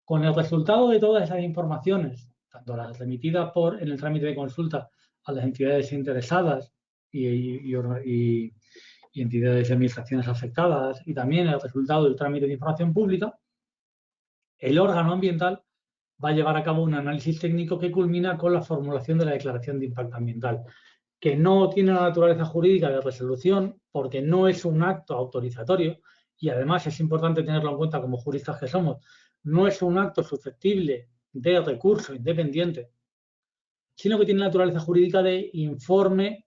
Con el resultado de todas esas informaciones, tanto las remitidas en el trámite de consulta a las entidades interesadas y entidades de administraciones afectadas, y también el resultado del trámite de información pública, el órgano ambiental va a llevar a cabo un análisis técnico que culmina con la formulación de la declaración de impacto ambiental, que no tiene la naturaleza jurídica de resolución porque no es un acto autorizatorio y además es importante tenerlo en cuenta como juristas que somos, no es un acto susceptible de recurso independiente, sino que tiene naturaleza jurídica de informe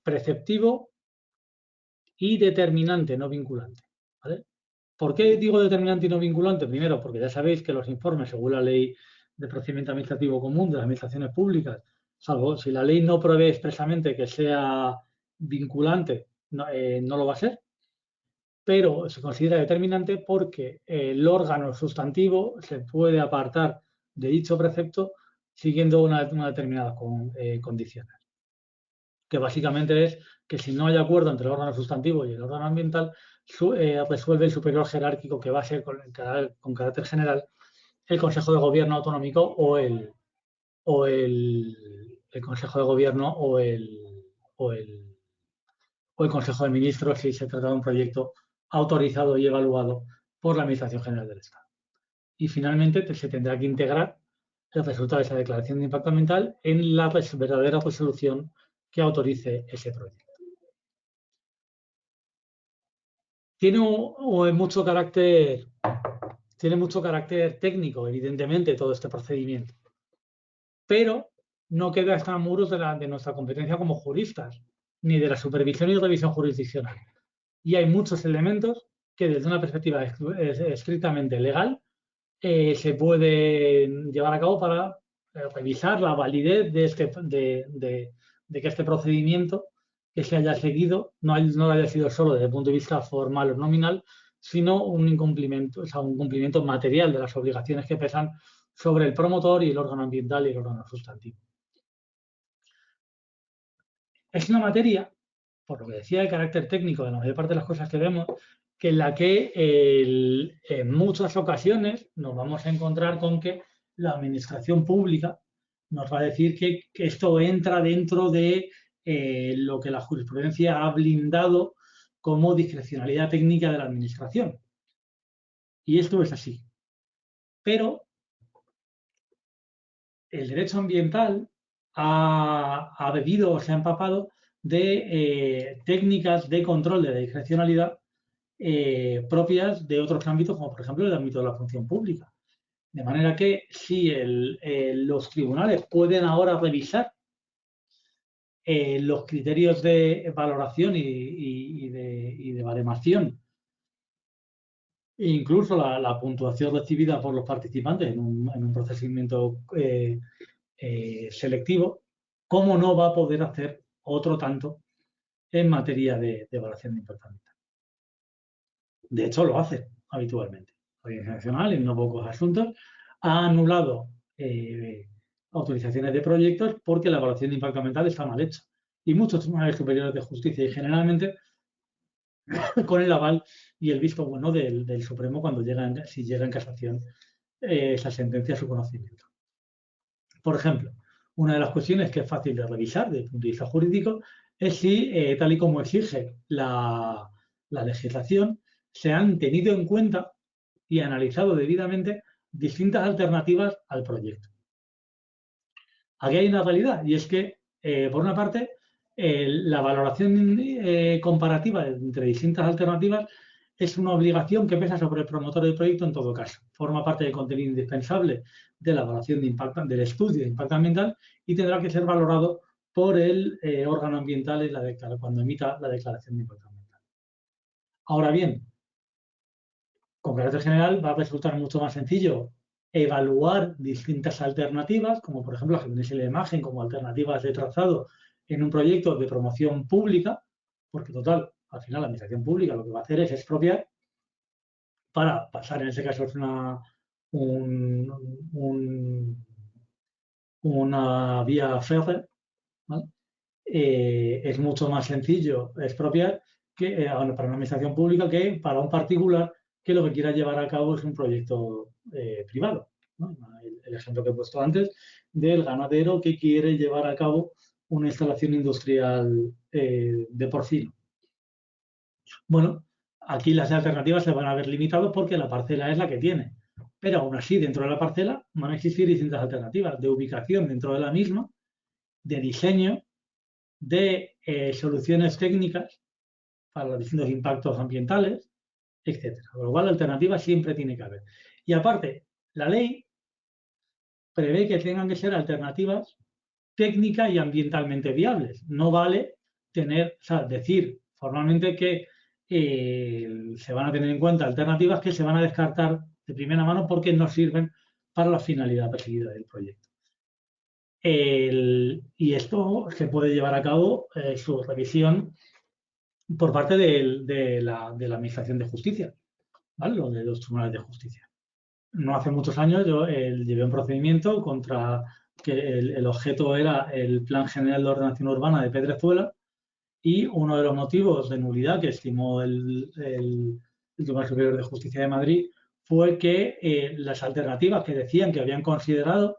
preceptivo y determinante, no vinculante. ¿Vale? ¿Por qué digo determinante y no vinculante? Primero, porque ya sabéis que los informes, según la Ley de Procedimiento Administrativo Común de las Administraciones Públicas, salvo si la ley no prevé expresamente que sea vinculante, no lo va a ser, pero se considera determinante porque el órgano sustantivo se puede apartar de dicho precepto siguiendo una determinada condiciones, que básicamente es que si no hay acuerdo entre el órgano sustantivo y el órgano ambiental, resuelve el superior jerárquico, que va a ser con carácter general el Consejo de Gobierno autonómico o el Consejo de Gobierno o el Consejo de Ministros si se trata de un proyecto autorizado y evaluado por la Administración General del Estado. Y finalmente se tendrá que integrar el resultado de esa declaración de impacto ambiental en la verdadera resolución que autorice ese proyecto. Tiene mucho carácter técnico, evidentemente, todo este procedimiento, pero no queda extramuros de nuestra competencia como juristas, ni de la supervisión y revisión jurisdiccional. Y hay muchos elementos que desde una perspectiva estrictamente legal se pueden llevar a cabo para revisar la validez de que este procedimiento que se haya seguido no haya sido solo desde el punto de vista formal o nominal, sino un incumplimiento, o sea, un cumplimiento material de las obligaciones que pesan sobre el promotor y el órgano ambiental y el órgano sustantivo. Es una materia, por lo que decía, de carácter técnico de la mayor parte de las cosas que vemos, que en la que en muchas ocasiones nos vamos a encontrar con que la administración pública nos va a decir que esto entra dentro de lo que la jurisprudencia ha blindado como discrecionalidad técnica de la administración. Y esto es así. Pero el derecho ambiental ha bebido o se ha empapado de técnicas de control de la discrecionalidad propias de otros ámbitos, como por ejemplo el ámbito de la función pública. De manera que si los tribunales pueden ahora revisar los criterios de valoración y de baremación, e incluso la puntuación recibida por los participantes en un procedimiento selectivo, ¿cómo no va a poder hacer otro tanto en materia de evaluación de impacto ambiental? De hecho, lo hace habitualmente. La Audiencia Nacional, en no pocos asuntos, ha anulado autorizaciones de proyectos porque la evaluación de impacto ambiental está mal hecha. Y muchos tribunales superiores de justicia, y generalmente con el aval y el visto bueno del Supremo cuando si llega en casación esa sentencia a su conocimiento. Por ejemplo, una de las cuestiones que es fácil de revisar desde el punto de vista jurídico es si, tal y como exige la legislación, se han tenido en cuenta y analizado debidamente distintas alternativas al proyecto. Aquí hay una realidad y es que, por una parte, la valoración comparativa entre distintas alternativas es una obligación que pesa sobre el promotor del proyecto en todo caso. Forma parte del contenido indispensable de la evaluación de impacto, del estudio de impacto ambiental y tendrá que ser valorado por el órgano ambiental cuando emita la declaración de impacto ambiental. Ahora bien, con carácter general va a resultar mucho más sencillo evaluar distintas alternativas, como por ejemplo las que tenéis en la imagen, como alternativas de trazado en un proyecto de promoción pública, porque total, al final la administración pública lo que va a hacer es expropiar para pasar, en ese caso es una vía férrea, ¿vale? Es mucho más sencillo expropiar para una administración pública que para un particular que lo que quiera llevar a cabo es un proyecto privado, ¿no? El ejemplo que he puesto antes del ganadero que quiere llevar a cabo una instalación industrial de porcino. Bueno, aquí las alternativas se van a ver limitadas porque la parcela es la que tiene, pero aún así dentro de la parcela van a existir distintas alternativas de ubicación dentro de la misma, de diseño, de soluciones técnicas para los distintos impactos ambientales, etcétera. Con lo cual, la alternativa siempre tiene que haber. Y aparte, la ley prevé que tengan que ser alternativas técnicas y ambientalmente viables. No vale decir formalmente que se van a tener en cuenta alternativas que se van a descartar de primera mano porque no sirven para la finalidad perseguida del proyecto. Y esto se puede llevar a cabo su revisión por parte de la Administración de Justicia, ¿vale? De los tribunales de justicia. No hace muchos años yo llevé un procedimiento contra que el objeto era el Plan General de Ordenación Urbana de Pedrezuela y uno de los motivos de nulidad que estimó el Tribunal Superior de Justicia de Madrid fue que las alternativas que decían que habían considerado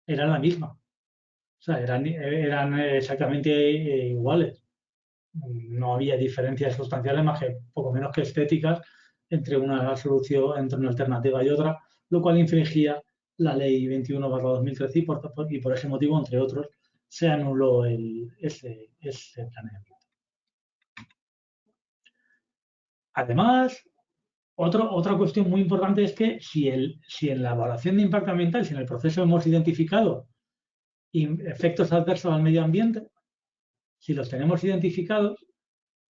eran la misma. O sea, eran exactamente iguales. No había diferencias sustanciales más que poco menos que estéticas entre una solución, entre una alternativa y otra, lo cual infringía la ley 21/2013 y por ese motivo, entre otros, se anuló ese planeamiento. Además, otra cuestión muy importante es que si en la evaluación de impacto ambiental, si en el proceso hemos identificado efectos adversos al medio ambiente, si los tenemos identificados,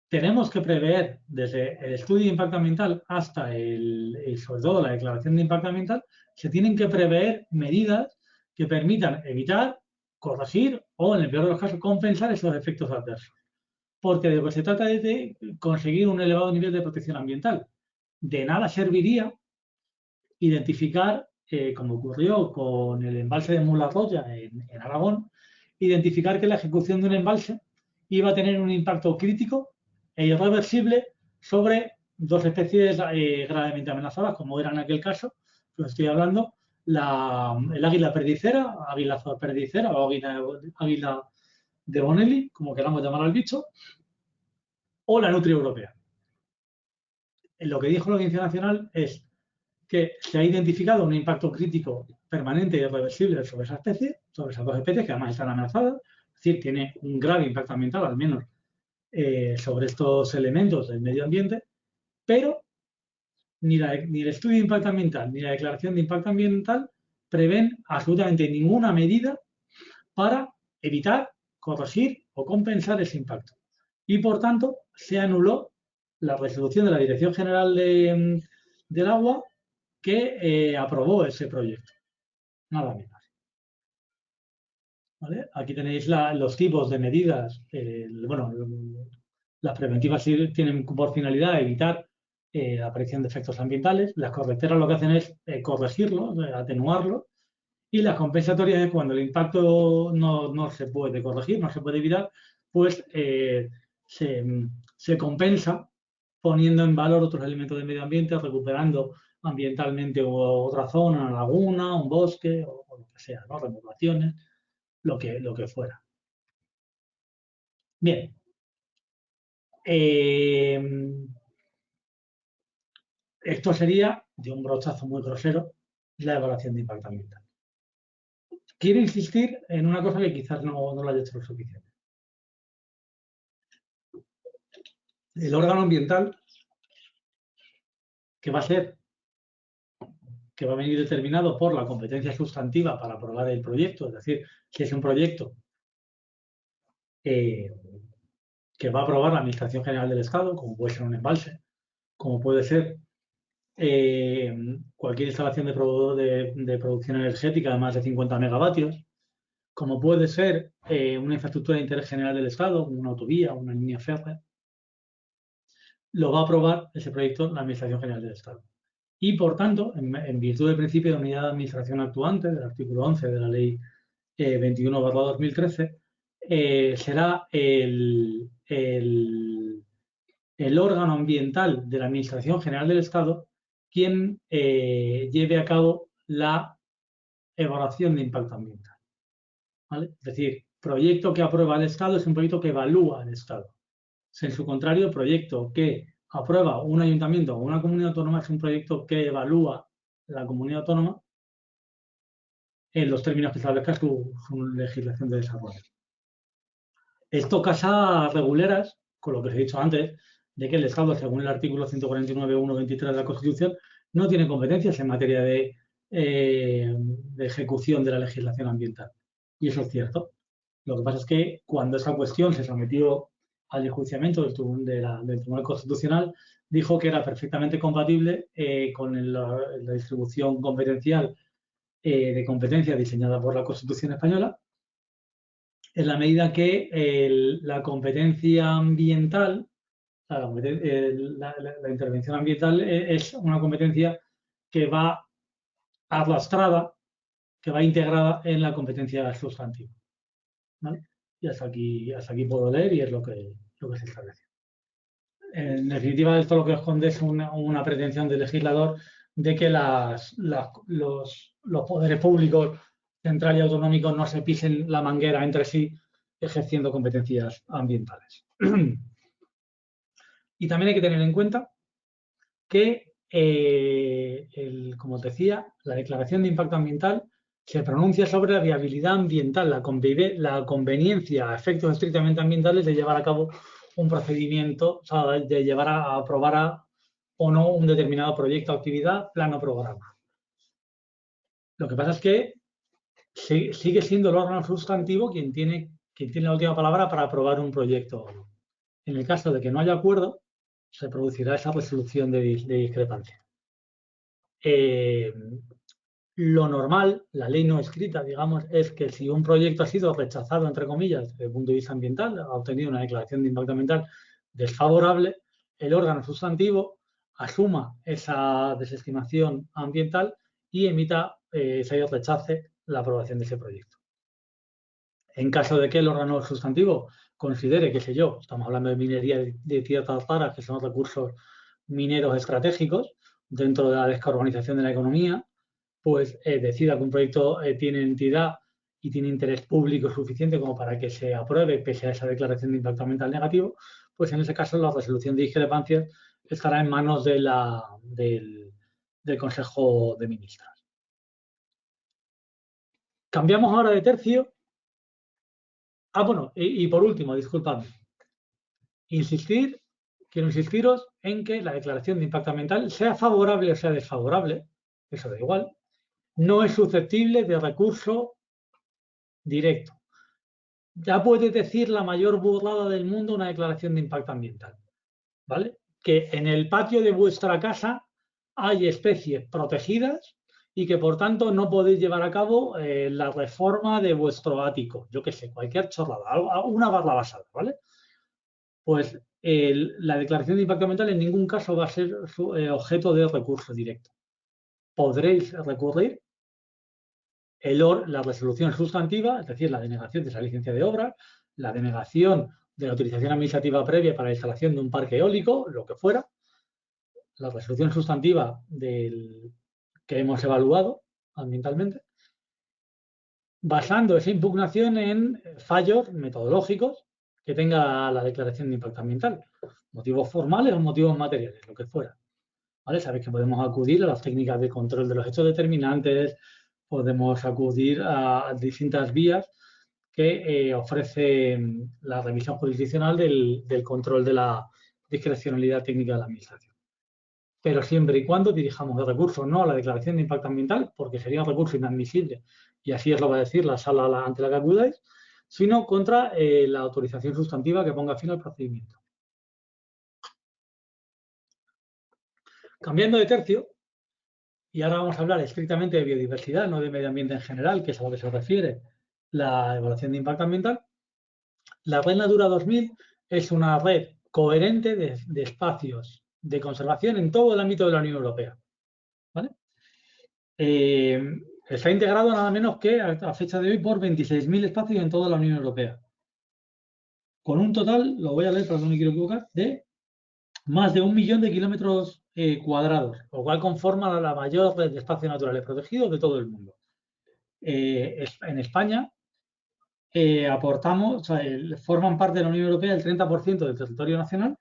tenemos que prever desde el estudio de impacto ambiental hasta sobre todo la declaración de impacto ambiental, se tienen que prever medidas que permitan evitar, corregir o, en el peor de los casos, compensar esos efectos adversos. Porque de lo que se trata es de conseguir un elevado nivel de protección ambiental. De nada serviría identificar, como ocurrió con el embalse de Mularroya en Aragón, identificar que la ejecución de un embalse iba a tener un impacto crítico e irreversible sobre dos especies gravemente amenazadas, como era en aquel caso, pues estoy hablando, el águila perdicera, águila perdicera o águila de Bonelli, como queramos llamar al bicho, o la nutria europea. Lo que dijo la Audiencia Nacional es que se ha identificado un impacto crítico permanente y irreversible sobre esa especie, sobre esas dos especies que además están amenazadas, es decir, tiene un grave impacto ambiental, al menos sobre estos elementos del medio ambiente, pero ni el estudio de impacto ambiental ni la declaración de impacto ambiental prevén absolutamente ninguna medida para evitar, corregir o compensar ese impacto. Y por tanto, se anuló la resolución de la Dirección General del Agua que aprobó ese proyecto. Nada menos. ¿Vale? Aquí tenéis los tipos de medidas. Las preventivas tienen por finalidad evitar la aparición de efectos ambientales. Las correctoras lo que hacen es corregirlo, atenuarlo. Y las compensatorias es cuando el impacto no se puede corregir, no se puede evitar, pues se compensa poniendo en valor otros elementos del medio ambiente, recuperando ambientalmente otra zona, una laguna, un bosque o lo que sea, ¿no? Remodelaciones, lo que fuera. Bien. Esto sería, de un brochazo muy grosero, la evaluación de impacto ambiental. Quiero insistir en una cosa que quizás no lo haya hecho lo suficiente. El órgano ambiental que va a venir determinado por la competencia sustantiva para aprobar el proyecto, es decir, si es un proyecto que va a aprobar la Administración General del Estado, como puede ser un embalse, como puede ser cualquier instalación de producción energética de más de 50 megavatios, como puede ser una infraestructura de interés general del Estado, una autovía, una línea férrea. lo va a aprobar ese proyecto la Administración General del Estado. Y, por tanto, en virtud del principio de unidad de administración actuante, del artículo 11 de la Ley 21/2013, será el órgano ambiental de la Administración General del Estado quien lleve a cabo la evaluación de impacto ambiental, ¿vale? Es decir, proyecto que aprueba el Estado es un proyecto que evalúa el Estado. En su contrario, proyecto que aprueba un ayuntamiento o una comunidad autónoma es un proyecto que evalúa la comunidad autónoma en los términos que establezca su legislación de desarrollo. Esto casa reguleras con lo que os he dicho antes, de que el Estado, según el artículo 149.1.23 de la Constitución, no tiene competencias en materia de ejecución de la legislación ambiental. Y eso es cierto. Lo que pasa es que cuando esa cuestión se sometió al enjuiciamiento del Tribunal Constitucional, dijo que era perfectamente compatible con la distribución competencial de competencia diseñada por la Constitución española, en la medida que la competencia ambiental, la intervención ambiental es una competencia que va arrastrada, que va integrada en la competencia sustantiva, ¿vale? Y hasta aquí puedo leer y es lo que se establece. En definitiva, esto lo que esconde es una pretensión del legislador de que los poderes públicos, central y autonómicos, no se pisen la manguera entre sí ejerciendo competencias ambientales. Y también hay que tener en cuenta que, como os decía, la declaración de impacto ambiental se pronuncia sobre la viabilidad ambiental, la conveniencia a efectos estrictamente ambientales de llevar a cabo un procedimiento, o sea, de llevar a aprobar o no un determinado proyecto, actividad, plan o programa. Lo que pasa es que sigue siendo el órgano sustantivo quien tiene la última palabra para aprobar un proyecto o no. En el caso de que no haya acuerdo, se producirá esa resolución de discrepancia. Lo normal, la ley no escrita, digamos, es que si un proyecto ha sido rechazado, entre comillas, desde el punto de vista ambiental, ha obtenido una declaración de impacto ambiental desfavorable, el órgano sustantivo asuma esa desestimación ambiental y emita, rechace la aprobación de ese proyecto. En caso de que el órgano sustantivo considere, qué sé yo, estamos hablando de minería de tierras raras, que son recursos mineros estratégicos dentro de la descarbonización de la economía, pues decida que un proyecto tiene entidad y tiene interés público suficiente como para que se apruebe pese a esa declaración de impacto ambiental negativo, pues en ese caso la resolución de discrepancias estará en manos del Consejo de Ministros. Cambiamos ahora de tercio. Bueno, y por último, disculpadme. Quiero insistiros en que la declaración de impacto ambiental, sea favorable o sea desfavorable, eso da igual, no es susceptible de recurso directo. Ya puede decir la mayor burrada del mundo una declaración de impacto ambiental, ¿vale? Que en el patio de vuestra casa hay especies protegidas y que por tanto no podéis llevar a cabo la reforma de vuestro ático, yo qué sé, cualquier chorrada, una barra basada, ¿vale? Pues la declaración de impacto ambiental en ningún caso va a ser objeto de recurso directo. Podréis recurrir la resolución sustantiva, es decir, la denegación de esa licencia de obra, la denegación de la autorización administrativa previa para la instalación de un parque eólico, lo que fuera, la resolución sustantiva que hemos evaluado ambientalmente, basando esa impugnación en fallos metodológicos que tenga la declaración de impacto ambiental, motivos formales o motivos materiales, lo que fuera. ¿Vale? Sabéis que podemos acudir a las técnicas de control de los hechos determinantes, podemos acudir a distintas vías que ofrece la revisión jurisdiccional del control de la discrecionalidad técnica de la Administración. Pero siempre y cuando dirijamos el recurso no a la declaración de impacto ambiental, porque sería un recurso inadmisible, y así os lo va a decir la sala ante la que acudáis, sino contra la autorización sustantiva que ponga fin al procedimiento. Cambiando de tercio, y ahora vamos a hablar estrictamente de biodiversidad, no de medio ambiente en general, que es a lo que se refiere la evaluación de impacto ambiental. La Red Natura 2000 es una red coherente de espacios de conservación en todo el ámbito de la Unión Europea. ¿Vale? Está integrado nada menos que a fecha de hoy por 26.000 espacios en toda la Unión Europea. Con un total, lo voy a leer, pero no me quiero equivocar, de más de 1 millón de kilómetros cuadrados, lo cual conforma la mayor red de espacios naturales protegidos de todo el mundo. En España aportamos, o sea, forman parte de la Unión Europea el 30% del territorio nacional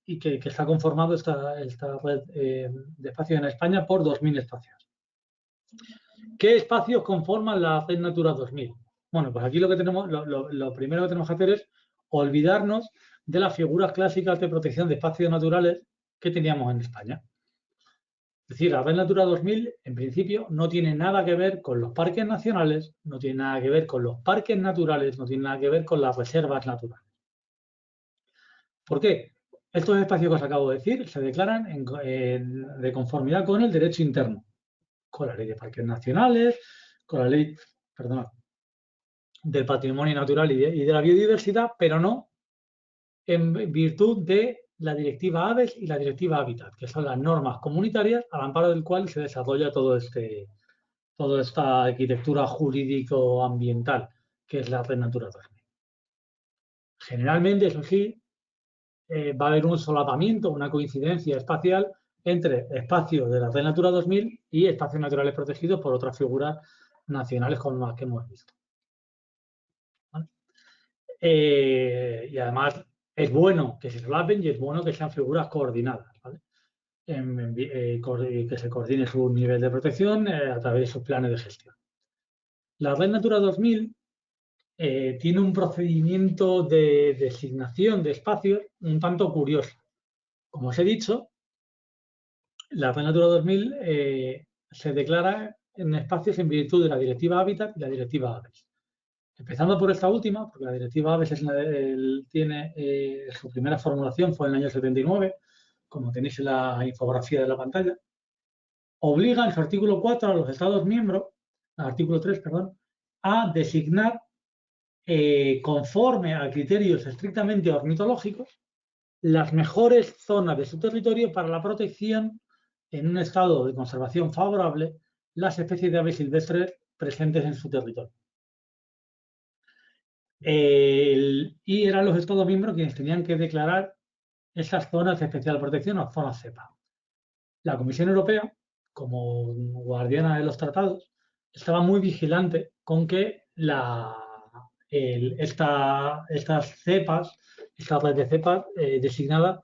y que está conformado esta red de espacios en España por 2.000 espacios. ¿Qué espacios conforman la red Natura 2000? Bueno, pues aquí lo primero que tenemos que hacer es olvidarnos de las figuras clásicas de protección de espacios naturales que teníamos en España. Es decir, la red Natura 2000, en principio, no tiene nada que ver con los parques nacionales, no tiene nada que ver con los parques naturales, no tiene nada que ver con las reservas naturales. ¿Por qué? Estos espacios que os acabo de decir se declaran de conformidad con el derecho interno, con la ley de parques nacionales, con la ley, del patrimonio natural y de la biodiversidad, pero no en virtud de la directiva Aves y la directiva Habitat, que son las normas comunitarias al amparo del cual se desarrolla toda esta arquitectura jurídico-ambiental, que es la red Natura 2000. Generalmente, eso sí, va a haber un solapamiento, una coincidencia espacial entre espacios de la red Natura 2000 y espacios naturales protegidos por otras figuras nacionales como las que hemos visto. ¿Vale? Y además es bueno que se solapen y es bueno que sean figuras coordinadas, ¿vale? Que se coordine su nivel de protección a través de sus planes de gestión. La red Natura 2000 tiene un procedimiento de designación de espacios un tanto curioso. Como os he dicho, la red Natura 2000 se declara en espacios en virtud de la directiva Habitat y la directiva Aves. Empezando por esta última, porque la directiva Aves tiene su primera formulación fue en el año 79, como tenéis en la infografía de la pantalla, obliga en su artículo 4 a los Estados miembros, artículo 3, perdón, a designar conforme a criterios estrictamente ornitológicos las mejores zonas de su territorio para la protección en un estado de conservación favorable las especies de aves silvestres presentes en su territorio. Y eran los Estados miembros quienes tenían que declarar esas zonas de especial protección o zonas CEPA. La Comisión Europea, como guardiana de los tratados, estaba muy vigilante con que estas cepas, esta red de cepas designada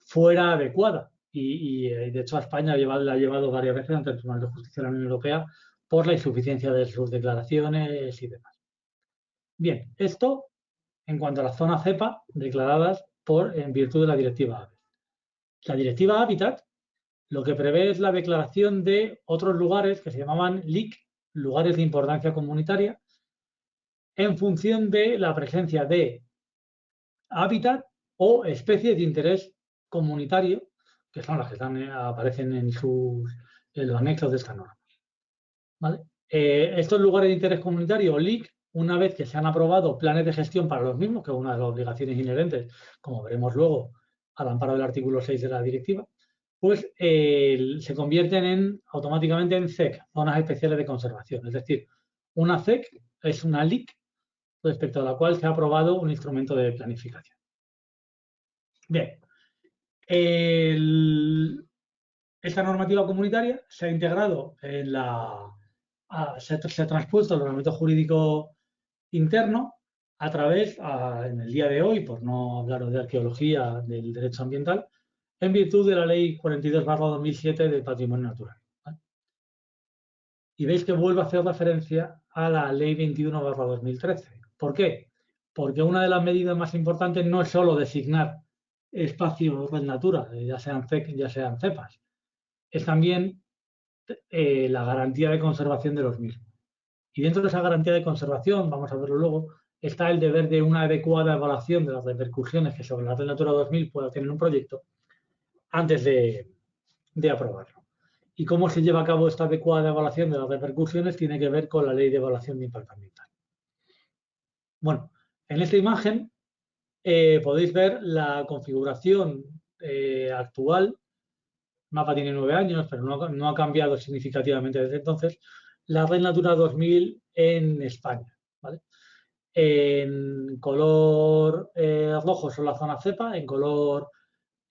fuera adecuada. Y de hecho a España la ha llevado varias veces ante el Tribunal de Justicia de la Unión Europea por la insuficiencia de sus declaraciones y demás. Bien, esto en cuanto a las zonas CEPA declaradas en virtud de la directiva Aves. La directiva Habitat lo que prevé es la declaración de otros lugares que se llamaban LIC, lugares de importancia comunitaria, en función de la presencia de hábitat o especies de interés comunitario, que son las que aparecen en los anexos de esta norma. ¿Vale? Estos lugares de interés comunitario, o LIC, una vez que se han aprobado planes de gestión para los mismos, que es una de las obligaciones inherentes, como veremos luego al amparo del artículo 6 de la directiva, pues se convierten automáticamente en ZEC, zonas especiales de conservación. Es decir, una ZEC es una LIC respecto a la cual se ha aprobado un instrumento de planificación. Bien, esta normativa comunitaria se ha integrado se ha transpuesto al ordenamiento jurídico interno a través, en el día de hoy, por no hablaros de arqueología del derecho ambiental, en virtud de la Ley 42/2007 del Patrimonio Natural. ¿Vale? Y veis que vuelvo a hacer referencia a la Ley 21/2013. ¿Por qué? Porque una de las medidas más importantes no es solo designar espacios red natura, ya sean CEC, ya sean CEPAS, es también la garantía de conservación de los mismos. Y dentro de esa garantía de conservación, vamos a verlo luego, está el deber de una adecuada evaluación de las repercusiones que sobre la red Natura 2000 pueda tener un proyecto antes de aprobarlo. Y cómo se lleva a cabo esta adecuada evaluación de las repercusiones tiene que ver con la Ley de Evaluación de Impacto Ambiental. Bueno, en esta imagen podéis ver la configuración actual. El mapa tiene 9 años, pero no ha cambiado significativamente desde entonces. La Red Natura 2000 en España, ¿vale? En color rojo son la zona cepa, en color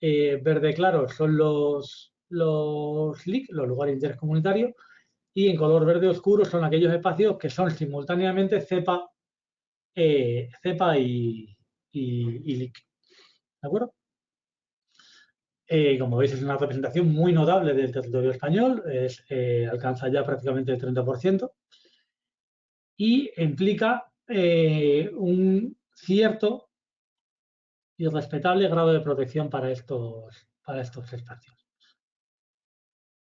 verde claro son los LIC, los lugares de interés comunitario, y en color verde oscuro son aquellos espacios que son simultáneamente cepa, y LIC. ¿De acuerdo? Como veis, es una representación muy notable del territorio español, alcanza ya prácticamente el 30% y implica un cierto y respetable grado de protección para estos espacios.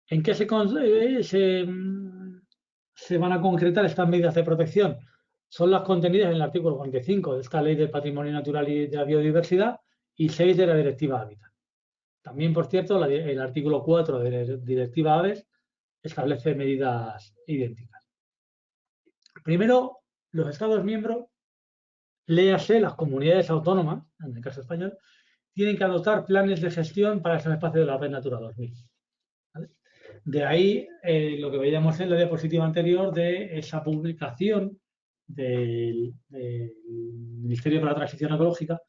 ¿En qué se van a concretar estas medidas de protección? Son las contenidas en el artículo 45 de esta Ley del Patrimonio Natural y de la Biodiversidad y 6 de la Directiva Hábitat. También, por cierto, el artículo 4 de la Directiva Aves establece medidas idénticas. Primero, los Estados miembros, léase las comunidades autónomas, en el caso español, tienen que adoptar planes de gestión para esos espacios de la Red Natura 2000. ¿Vale? De ahí lo que veíamos en la diapositiva anterior de esa publicación del Ministerio para la Transición Ecológica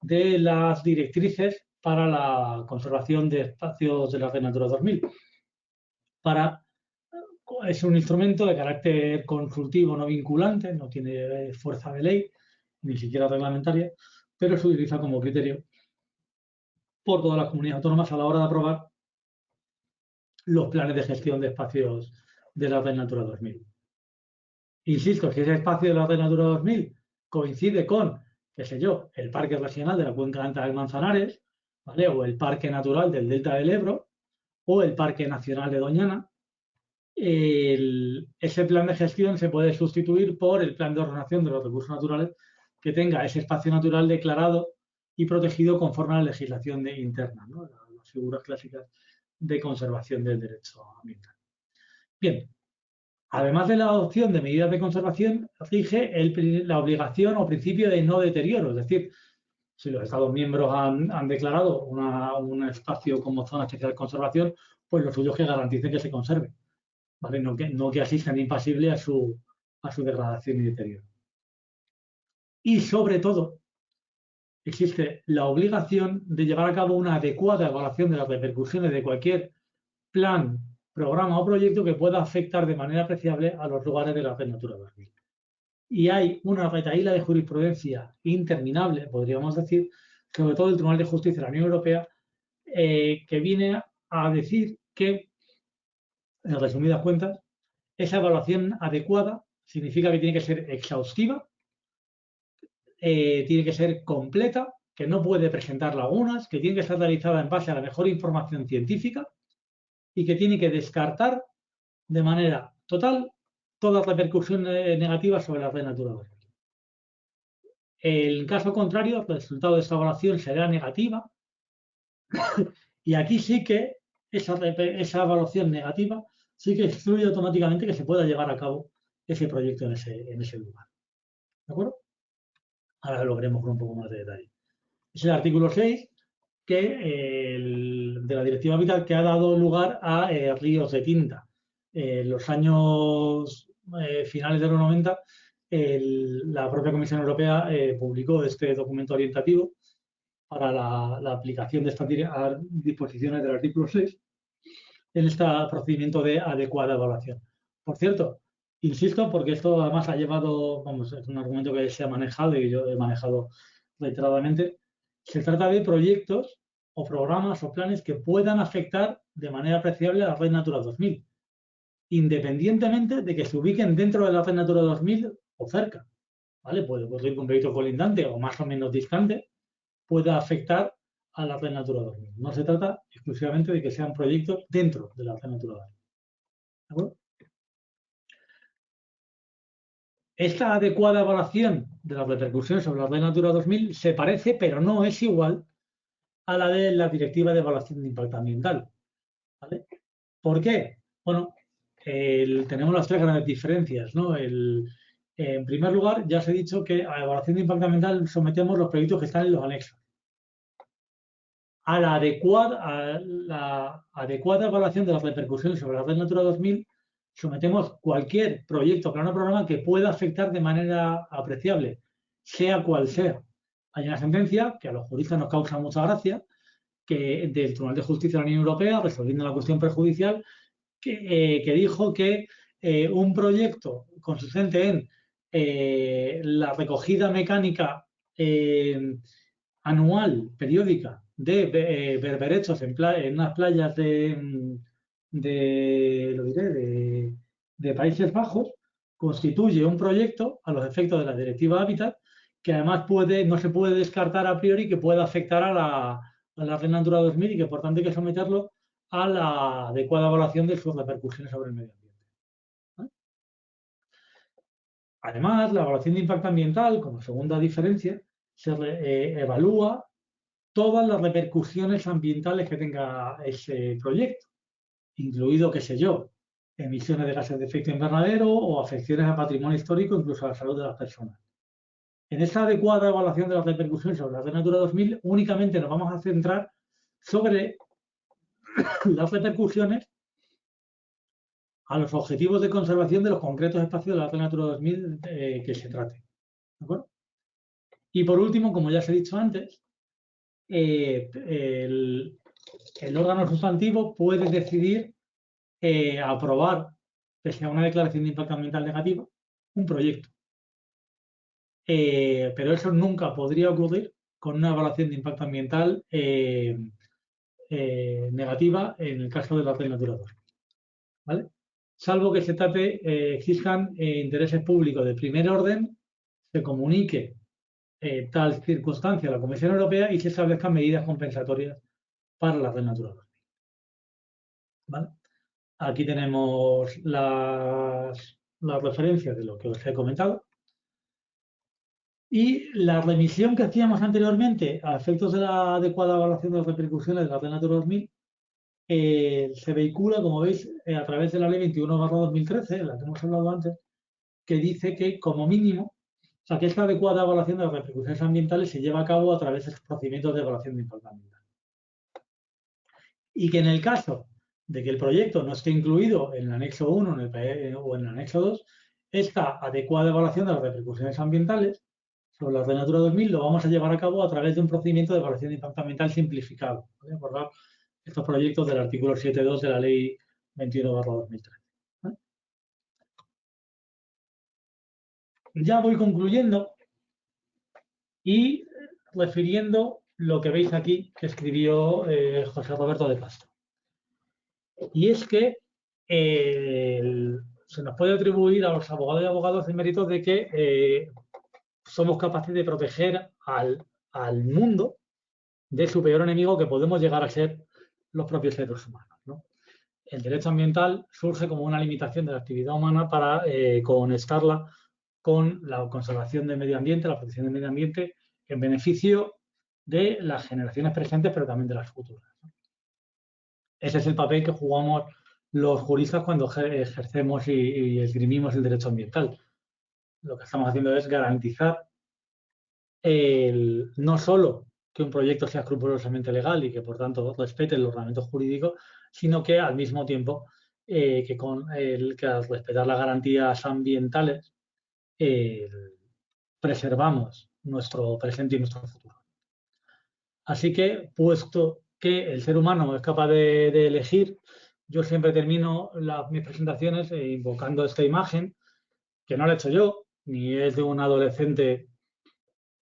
de las directrices para la conservación de espacios de la Red Natura 2000. Es un instrumento de carácter consultivo no vinculante, no tiene fuerza de ley, ni siquiera reglamentaria, pero se utiliza como criterio por todas las comunidades autónomas a la hora de aprobar los planes de gestión de espacios de la Red Natura 2000. Insisto, si ese espacio de la Red Natura 2000 coincide con, qué sé yo, el Parque Regional de la Cuenca del Manzanares, ¿vale? O el Parque Natural del Delta del Ebro, o el Parque Nacional de Doñana, ese plan de gestión se puede sustituir por el plan de ordenación de los recursos naturales que tenga ese espacio natural declarado y protegido conforme a la legislación interna, ¿no? Las figuras clásicas de conservación del derecho ambiental. Bien, además de la adopción de medidas de conservación, rige la obligación o principio de no deterioro, es decir, si los Estados miembros han declarado un espacio como zona especial de conservación, pues lo suyo es que garanticen que se conserve, ¿vale? No que asistan impasible a su degradación y deterioro. Y sobre todo, existe la obligación de llevar a cabo una adecuada evaluación de las repercusiones de cualquier plan, programa o proyecto que pueda afectar de manera apreciable a los lugares de la Red Natura 2000. Y hay una retahíla de jurisprudencia interminable, podríamos decir, sobre todo el Tribunal de Justicia de la Unión Europea, que viene a decir que, en resumidas cuentas, esa evaluación adecuada significa que tiene que ser exhaustiva, tiene que ser completa, que no puede presentar lagunas, que tiene que estar realizada en base a la mejor información científica y que tiene que descartar de manera total toda repercusión negativa sobre la Red Natura 2000. En caso contrario, el resultado de esta evaluación será negativa y aquí sí que esa evaluación negativa sí que excluye automáticamente que se pueda llevar a cabo ese proyecto en ese lugar. ¿De acuerdo? Ahora lo veremos con un poco más de detalle. Es el artículo 6 de la Directiva Hábitat que ha dado lugar a ríos de tinta. En los años finales de los 90, la propia Comisión Europea publicó este documento orientativo para la aplicación de estas disposiciones del artículo 6 en este procedimiento de adecuada evaluación. Por cierto, insisto, porque esto además ha llevado, es un argumento que se ha manejado y yo he manejado reiteradamente, se trata de proyectos o programas o planes que puedan afectar de manera apreciable a la Red Natura 2000, independientemente de que se ubiquen dentro de la Red Natura 2000 o cerca. ¿Vale? Puede ocurrir que un proyecto colindante o más o menos distante pueda afectar a la Red Natura 2000. No se trata exclusivamente de que sean proyectos dentro de la Red Natura 2000. ¿De acuerdo? Esta adecuada evaluación de las repercusiones sobre la Red Natura 2000 se parece, pero no es igual a la de la Directiva de Evaluación de Impacto Ambiental. ¿Vale? ¿Por qué? Bueno, tenemos las tres grandes diferencias, ¿no? En primer lugar, ya os he dicho que a evaluación de impacto ambiental sometemos los proyectos que están en los anexos. A la adecuada evaluación de las repercusiones sobre la red Natura 2000 sometemos cualquier proyecto, plano o programa que pueda afectar de manera apreciable, sea cual sea. Hay una sentencia que a los juristas nos causa mucha gracia, que del Tribunal de Justicia de la Unión Europea, resolviendo la cuestión perjudicial, que dijo que un proyecto consistente en la recogida mecánica anual, periódica, de berberechos en unas playas de Países Bajos, constituye un proyecto a los efectos de la Directiva Hábitat, que además no se puede descartar a priori que pueda afectar a la Red Natura 2000 y que por tanto hay que someterlo a la adecuada evaluación de sus repercusiones sobre el medio ambiente. ¿Vale? Además, la evaluación de impacto ambiental, como segunda diferencia, se evalúa todas las repercusiones ambientales que tenga ese proyecto, incluido, qué sé yo, emisiones de gases de efecto invernadero o afecciones al patrimonio histórico, incluso a la salud de las personas. En esa adecuada evaluación de las repercusiones sobre la Red Natura 2000, únicamente nos vamos a centrar sobre las repercusiones a los objetivos de conservación de los concretos espacios de la Red Natura 2000 que se trate. ¿De acuerdo? Y por último, como ya os he dicho antes, el órgano sustantivo puede decidir aprobar, pese a una declaración de impacto ambiental negativa, un proyecto. Pero eso nunca podría ocurrir con una evaluación de impacto ambiental negativa en el caso de la Red Natura 2000. ¿Vale? Salvo que se trate, existan intereses públicos de primer orden, se comunique tal circunstancia a la Comisión Europea y se establezcan medidas compensatorias para la Red Natura 2000. ¿Vale? Aquí tenemos las referencias de lo que os he comentado. Y la remisión que hacíamos anteriormente a efectos de la adecuada evaluación de las repercusiones de la Red Natura 2000 se vehicula, como veis, a través de la Ley 21/2013, en la que hemos hablado antes, que dice que, como mínimo, o sea, que esta adecuada evaluación de las repercusiones ambientales se lleva a cabo a través de los procedimientos de evaluación de impacto ambiental. Y que en el caso de que el proyecto no esté incluido en el anexo 1 o en el anexo 2, esta adecuada evaluación de las repercusiones ambientales sobre la Red Natura 2000 lo vamos a llevar a cabo a través de un procedimiento de evaluación de impacto ambiental simplificado. ¿Vale? Acordar estos proyectos del artículo 7.2 de la Ley 21/2013. ¿Vale? Ya voy concluyendo y refiriendo lo que veis aquí que escribió José Roberto de Castro. Y es que se nos puede atribuir a los abogados y abogadas el mérito de que somos capaces de proteger al mundo de su peor enemigo, que podemos llegar a ser los propios seres humanos, ¿no? El derecho ambiental surge como una limitación de la actividad humana para conectarla con la conservación del medio ambiente, la protección del medio ambiente, en beneficio de las generaciones presentes, pero también de las futuras. Ese es el papel que jugamos los juristas cuando ejercemos y esgrimimos el derecho ambiental. Lo que estamos haciendo es garantizar no solo que un proyecto sea escrupulosamente legal y que, por tanto, respete el ordenamiento jurídico, sino que, al mismo tiempo, que al respetar las garantías ambientales, preservamos nuestro presente y nuestro futuro. Así que, puesto que el ser humano es capaz de elegir, yo siempre termino mis presentaciones invocando esta imagen, que no la he hecho yo, ni es de un adolescente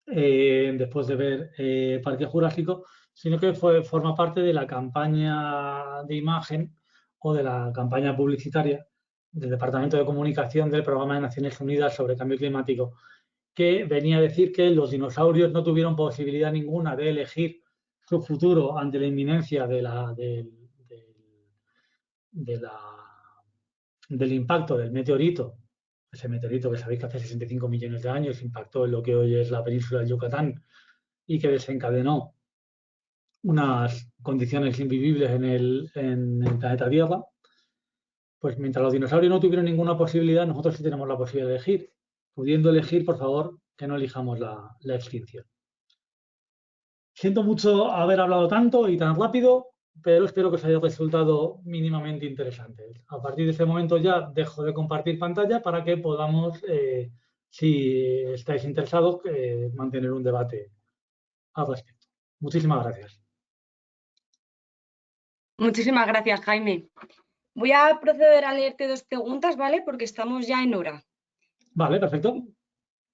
después de ver Parque Jurásico, sino que forma parte de la campaña de imagen o de la campaña publicitaria del Departamento de Comunicación del Programa de Naciones Unidas sobre Cambio Climático, que venía a decir que los dinosaurios no tuvieron posibilidad ninguna de elegir su futuro ante la inminencia del impacto del meteorito. Ese meteorito que sabéis que hace 65 millones de años impactó en lo que hoy es la península de Yucatán y que desencadenó unas condiciones invivibles en el planeta Tierra. Pues mientras los dinosaurios no tuvieron ninguna posibilidad, nosotros sí tenemos la posibilidad de elegir. pudiendo elegir, por favor, que no elijamos la extinción. Siento mucho haber hablado tanto y tan rápido, pero espero que os haya resultado mínimamente interesante. A partir de este momento ya dejo de compartir pantalla para que podamos, si estáis interesados, mantener un debate al respecto. Muchísimas gracias. Muchísimas gracias, Jaime. Voy a proceder a leerte dos preguntas, ¿vale? Porque estamos ya en hora. Vale, perfecto.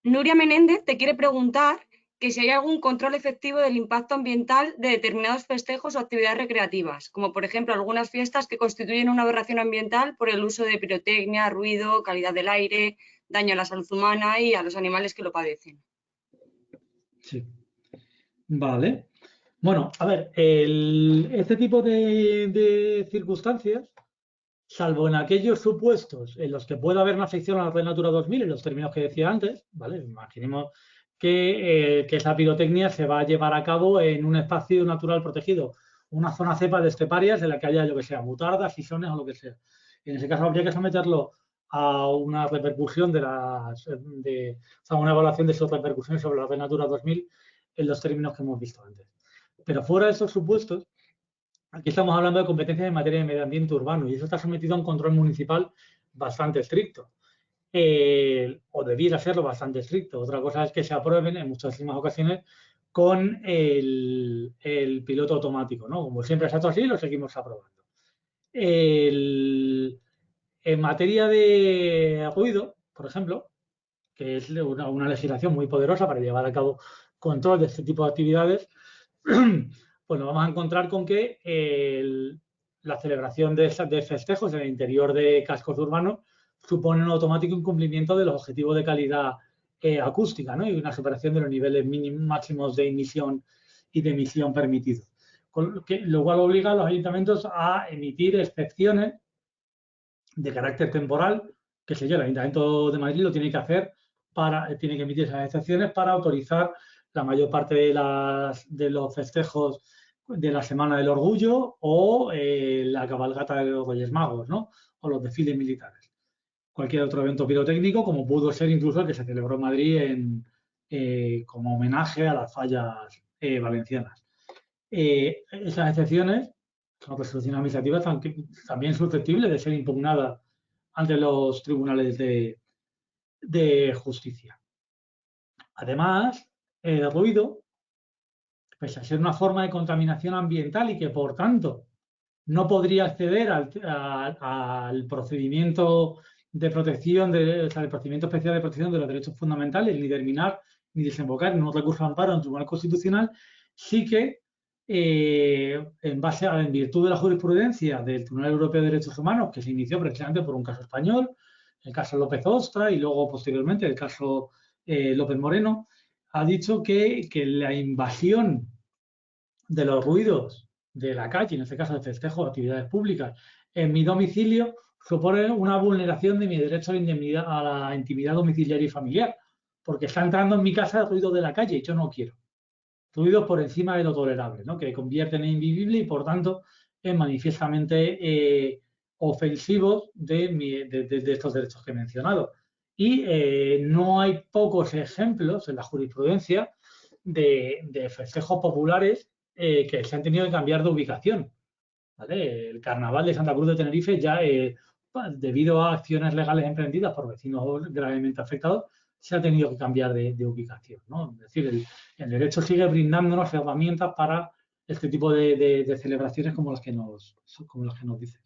Nuria Menéndez te quiere preguntar que si hay algún control efectivo del impacto ambiental de determinados festejos o actividades recreativas, como por ejemplo algunas fiestas que constituyen una aberración ambiental por el uso de pirotecnia, ruido, calidad del aire, daño a la salud humana y a los animales que lo padecen. Sí. Vale. Bueno, a ver, este tipo de circunstancias, salvo en aquellos supuestos en los que pueda haber una afección a la Red Natura 2000, en los términos que decía antes, ¿vale? Imaginemos que esa pirotecnia se va a llevar a cabo en un espacio natural protegido, una zona cepa de esteparias en la que haya, lo que sea, mutardas, fisones o lo que sea. En ese caso habría que someterlo a una repercusión o sea, una evaluación de sus repercusiones sobre la Red Natura 2000 en los términos que hemos visto antes. Pero fuera de esos supuestos, aquí estamos hablando de competencias en materia de medio ambiente urbano y eso está sometido a un control municipal bastante estricto. O debiera serlo bastante estricto. Otra cosa es que se aprueben en muchísimas ocasiones con el piloto automático, ¿no? Como siempre se ha hecho así, lo seguimos aprobando. En materia de ruido, por ejemplo, que es una legislación muy poderosa para llevar a cabo control de este tipo de actividades, pues nos vamos a encontrar con que la celebración de festejos en el interior de cascos urbanos supone un automático incumplimiento de los objetivos de calidad acústica, ¿no? Y una superación de los niveles máximos de emisión y de emisión permitidos. Lo cual obliga a los ayuntamientos a emitir excepciones de carácter temporal, que sé yo, el Ayuntamiento de Madrid lo tiene que hacer tiene que emitir esas excepciones para autorizar la mayor parte de los festejos de la Semana del Orgullo o la cabalgata de los Reyes Magos, ¿no? O los desfiles militares. Cualquier otro evento pirotécnico, como pudo ser incluso el que se celebró en Madrid como homenaje a las fallas valencianas. Esas excepciones son resoluciones administrativas también susceptibles de ser impugnadas ante los tribunales de justicia. Además, el ruido, pese a ser una forma de contaminación ambiental y que, por tanto, no podría acceder al procedimiento de protección, el procedimiento especial de protección de los derechos fundamentales, ni terminar ni desembocar en un recurso de amparo en el Tribunal Constitucional, sí que, en virtud de la jurisprudencia del Tribunal Europeo de Derechos Humanos, que se inició precisamente por un caso español, el caso López Ostra y luego posteriormente el caso López Moreno, ha dicho que la invasión de los ruidos de la calle, en este caso de festejos o actividades públicas, en mi domicilio supone una vulneración de mi derecho a la intimidad domiciliaria y familiar, porque está entrando en mi casa el ruido de la calle y yo no quiero. Ruidos por encima de lo tolerable, ¿no? Que convierten en invivible y, por tanto, en manifiestamente ofensivos de estos derechos que he mencionado. Y no hay pocos ejemplos en la jurisprudencia de festejos populares que se han tenido que cambiar de ubicación. ¿Vale? El Carnaval de Santa Cruz de Tenerife ya, debido a acciones legales emprendidas por vecinos gravemente afectados, se ha tenido que cambiar de ubicación, ¿no? Es decir, el derecho sigue brindándonos herramientas para este tipo de celebraciones como las que nos dices.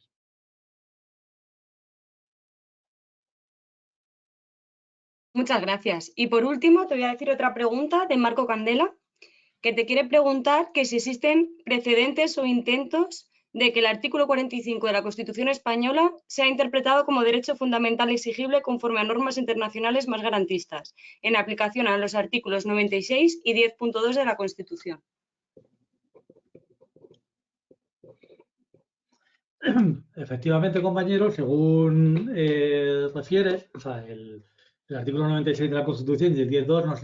Muchas gracias. Y por último, te voy a decir otra pregunta de Marco Candela, que te quiere preguntar que si existen precedentes o intentos de que el artículo 45 de la Constitución española sea interpretado como derecho fundamental exigible conforme a normas internacionales más garantistas, en aplicación a los artículos 96 y 10.2 de la Constitución. Efectivamente, compañeros, según refieres, o sea, el artículo 96 de la Constitución y el 10.2 nos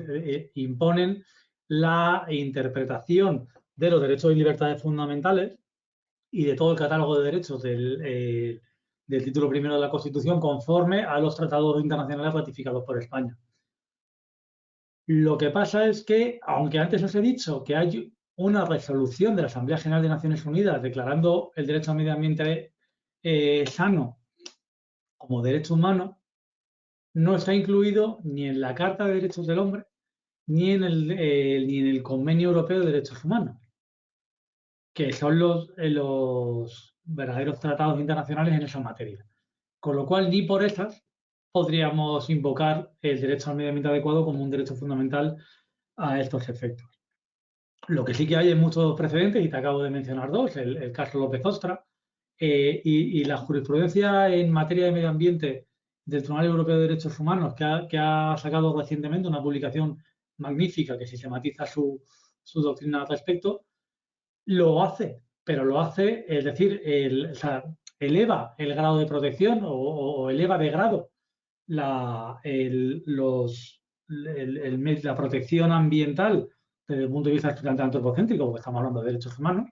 imponen la interpretación de los derechos y libertades fundamentales y de todo el catálogo de derechos del título primero de la Constitución conforme a los tratados internacionales ratificados por España. Lo que pasa es que, aunque antes os he dicho que hay una resolución de la Asamblea General de Naciones Unidas declarando el derecho al medio ambiente sano como derecho humano, no está incluido ni en la Carta de Derechos del Hombre ni en el Convenio Europeo de Derechos Humanos, que son los verdaderos tratados internacionales en esa materia. Con lo cual, ni por esas podríamos invocar el derecho al medio ambiente adecuado como un derecho fundamental a estos efectos. Lo que sí que hay es muchos precedentes, y te acabo de mencionar dos, el caso López Ostra, y la jurisprudencia en materia de medio ambiente del Tribunal Europeo de Derechos Humanos, que ha sacado recientemente una publicación magnífica que sistematiza su doctrina al respecto, lo hace, pero lo hace, es decir, eleva el grado de protección o eleva de grado la protección ambiental desde el punto de vista estrictamente antropocéntrico, porque estamos hablando de derechos humanos,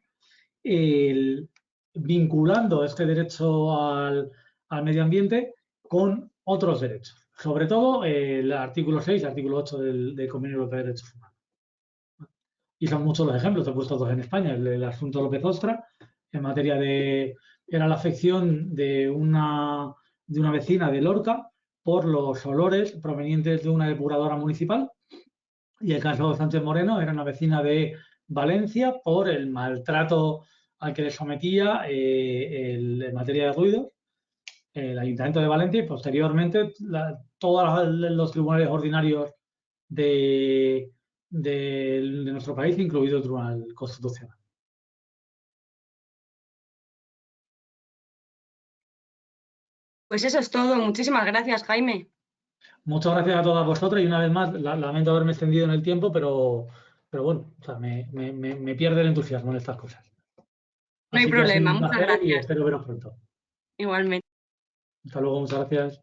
vinculando este derecho al medio ambiente con otros derechos, sobre todo el artículo 6 y el artículo 8 del Convenio Europeo de Derechos Humanos. Y son muchos los ejemplos, he puesto dos en España, el asunto López Ostra, en materia de, era la afección de una vecina de Lorca por los olores provenientes de una depuradora municipal, y el caso de Sánchez Moreno era una vecina de Valencia por el maltrato al que le sometía en materia de ruidos el Ayuntamiento de Valencia, y posteriormente todos los tribunales ordinarios de nuestro país, incluido el Tribunal Constitucional. Pues eso es todo. Muchísimas gracias, Jaime. Muchas gracias a todas vosotras, y una vez más lamento haberme extendido en el tiempo, pero bueno, o sea, me pierde el entusiasmo en estas cosas. No hay problema, muchas gracias. Y espero veros pronto. Igualmente. Hasta luego, muchas gracias.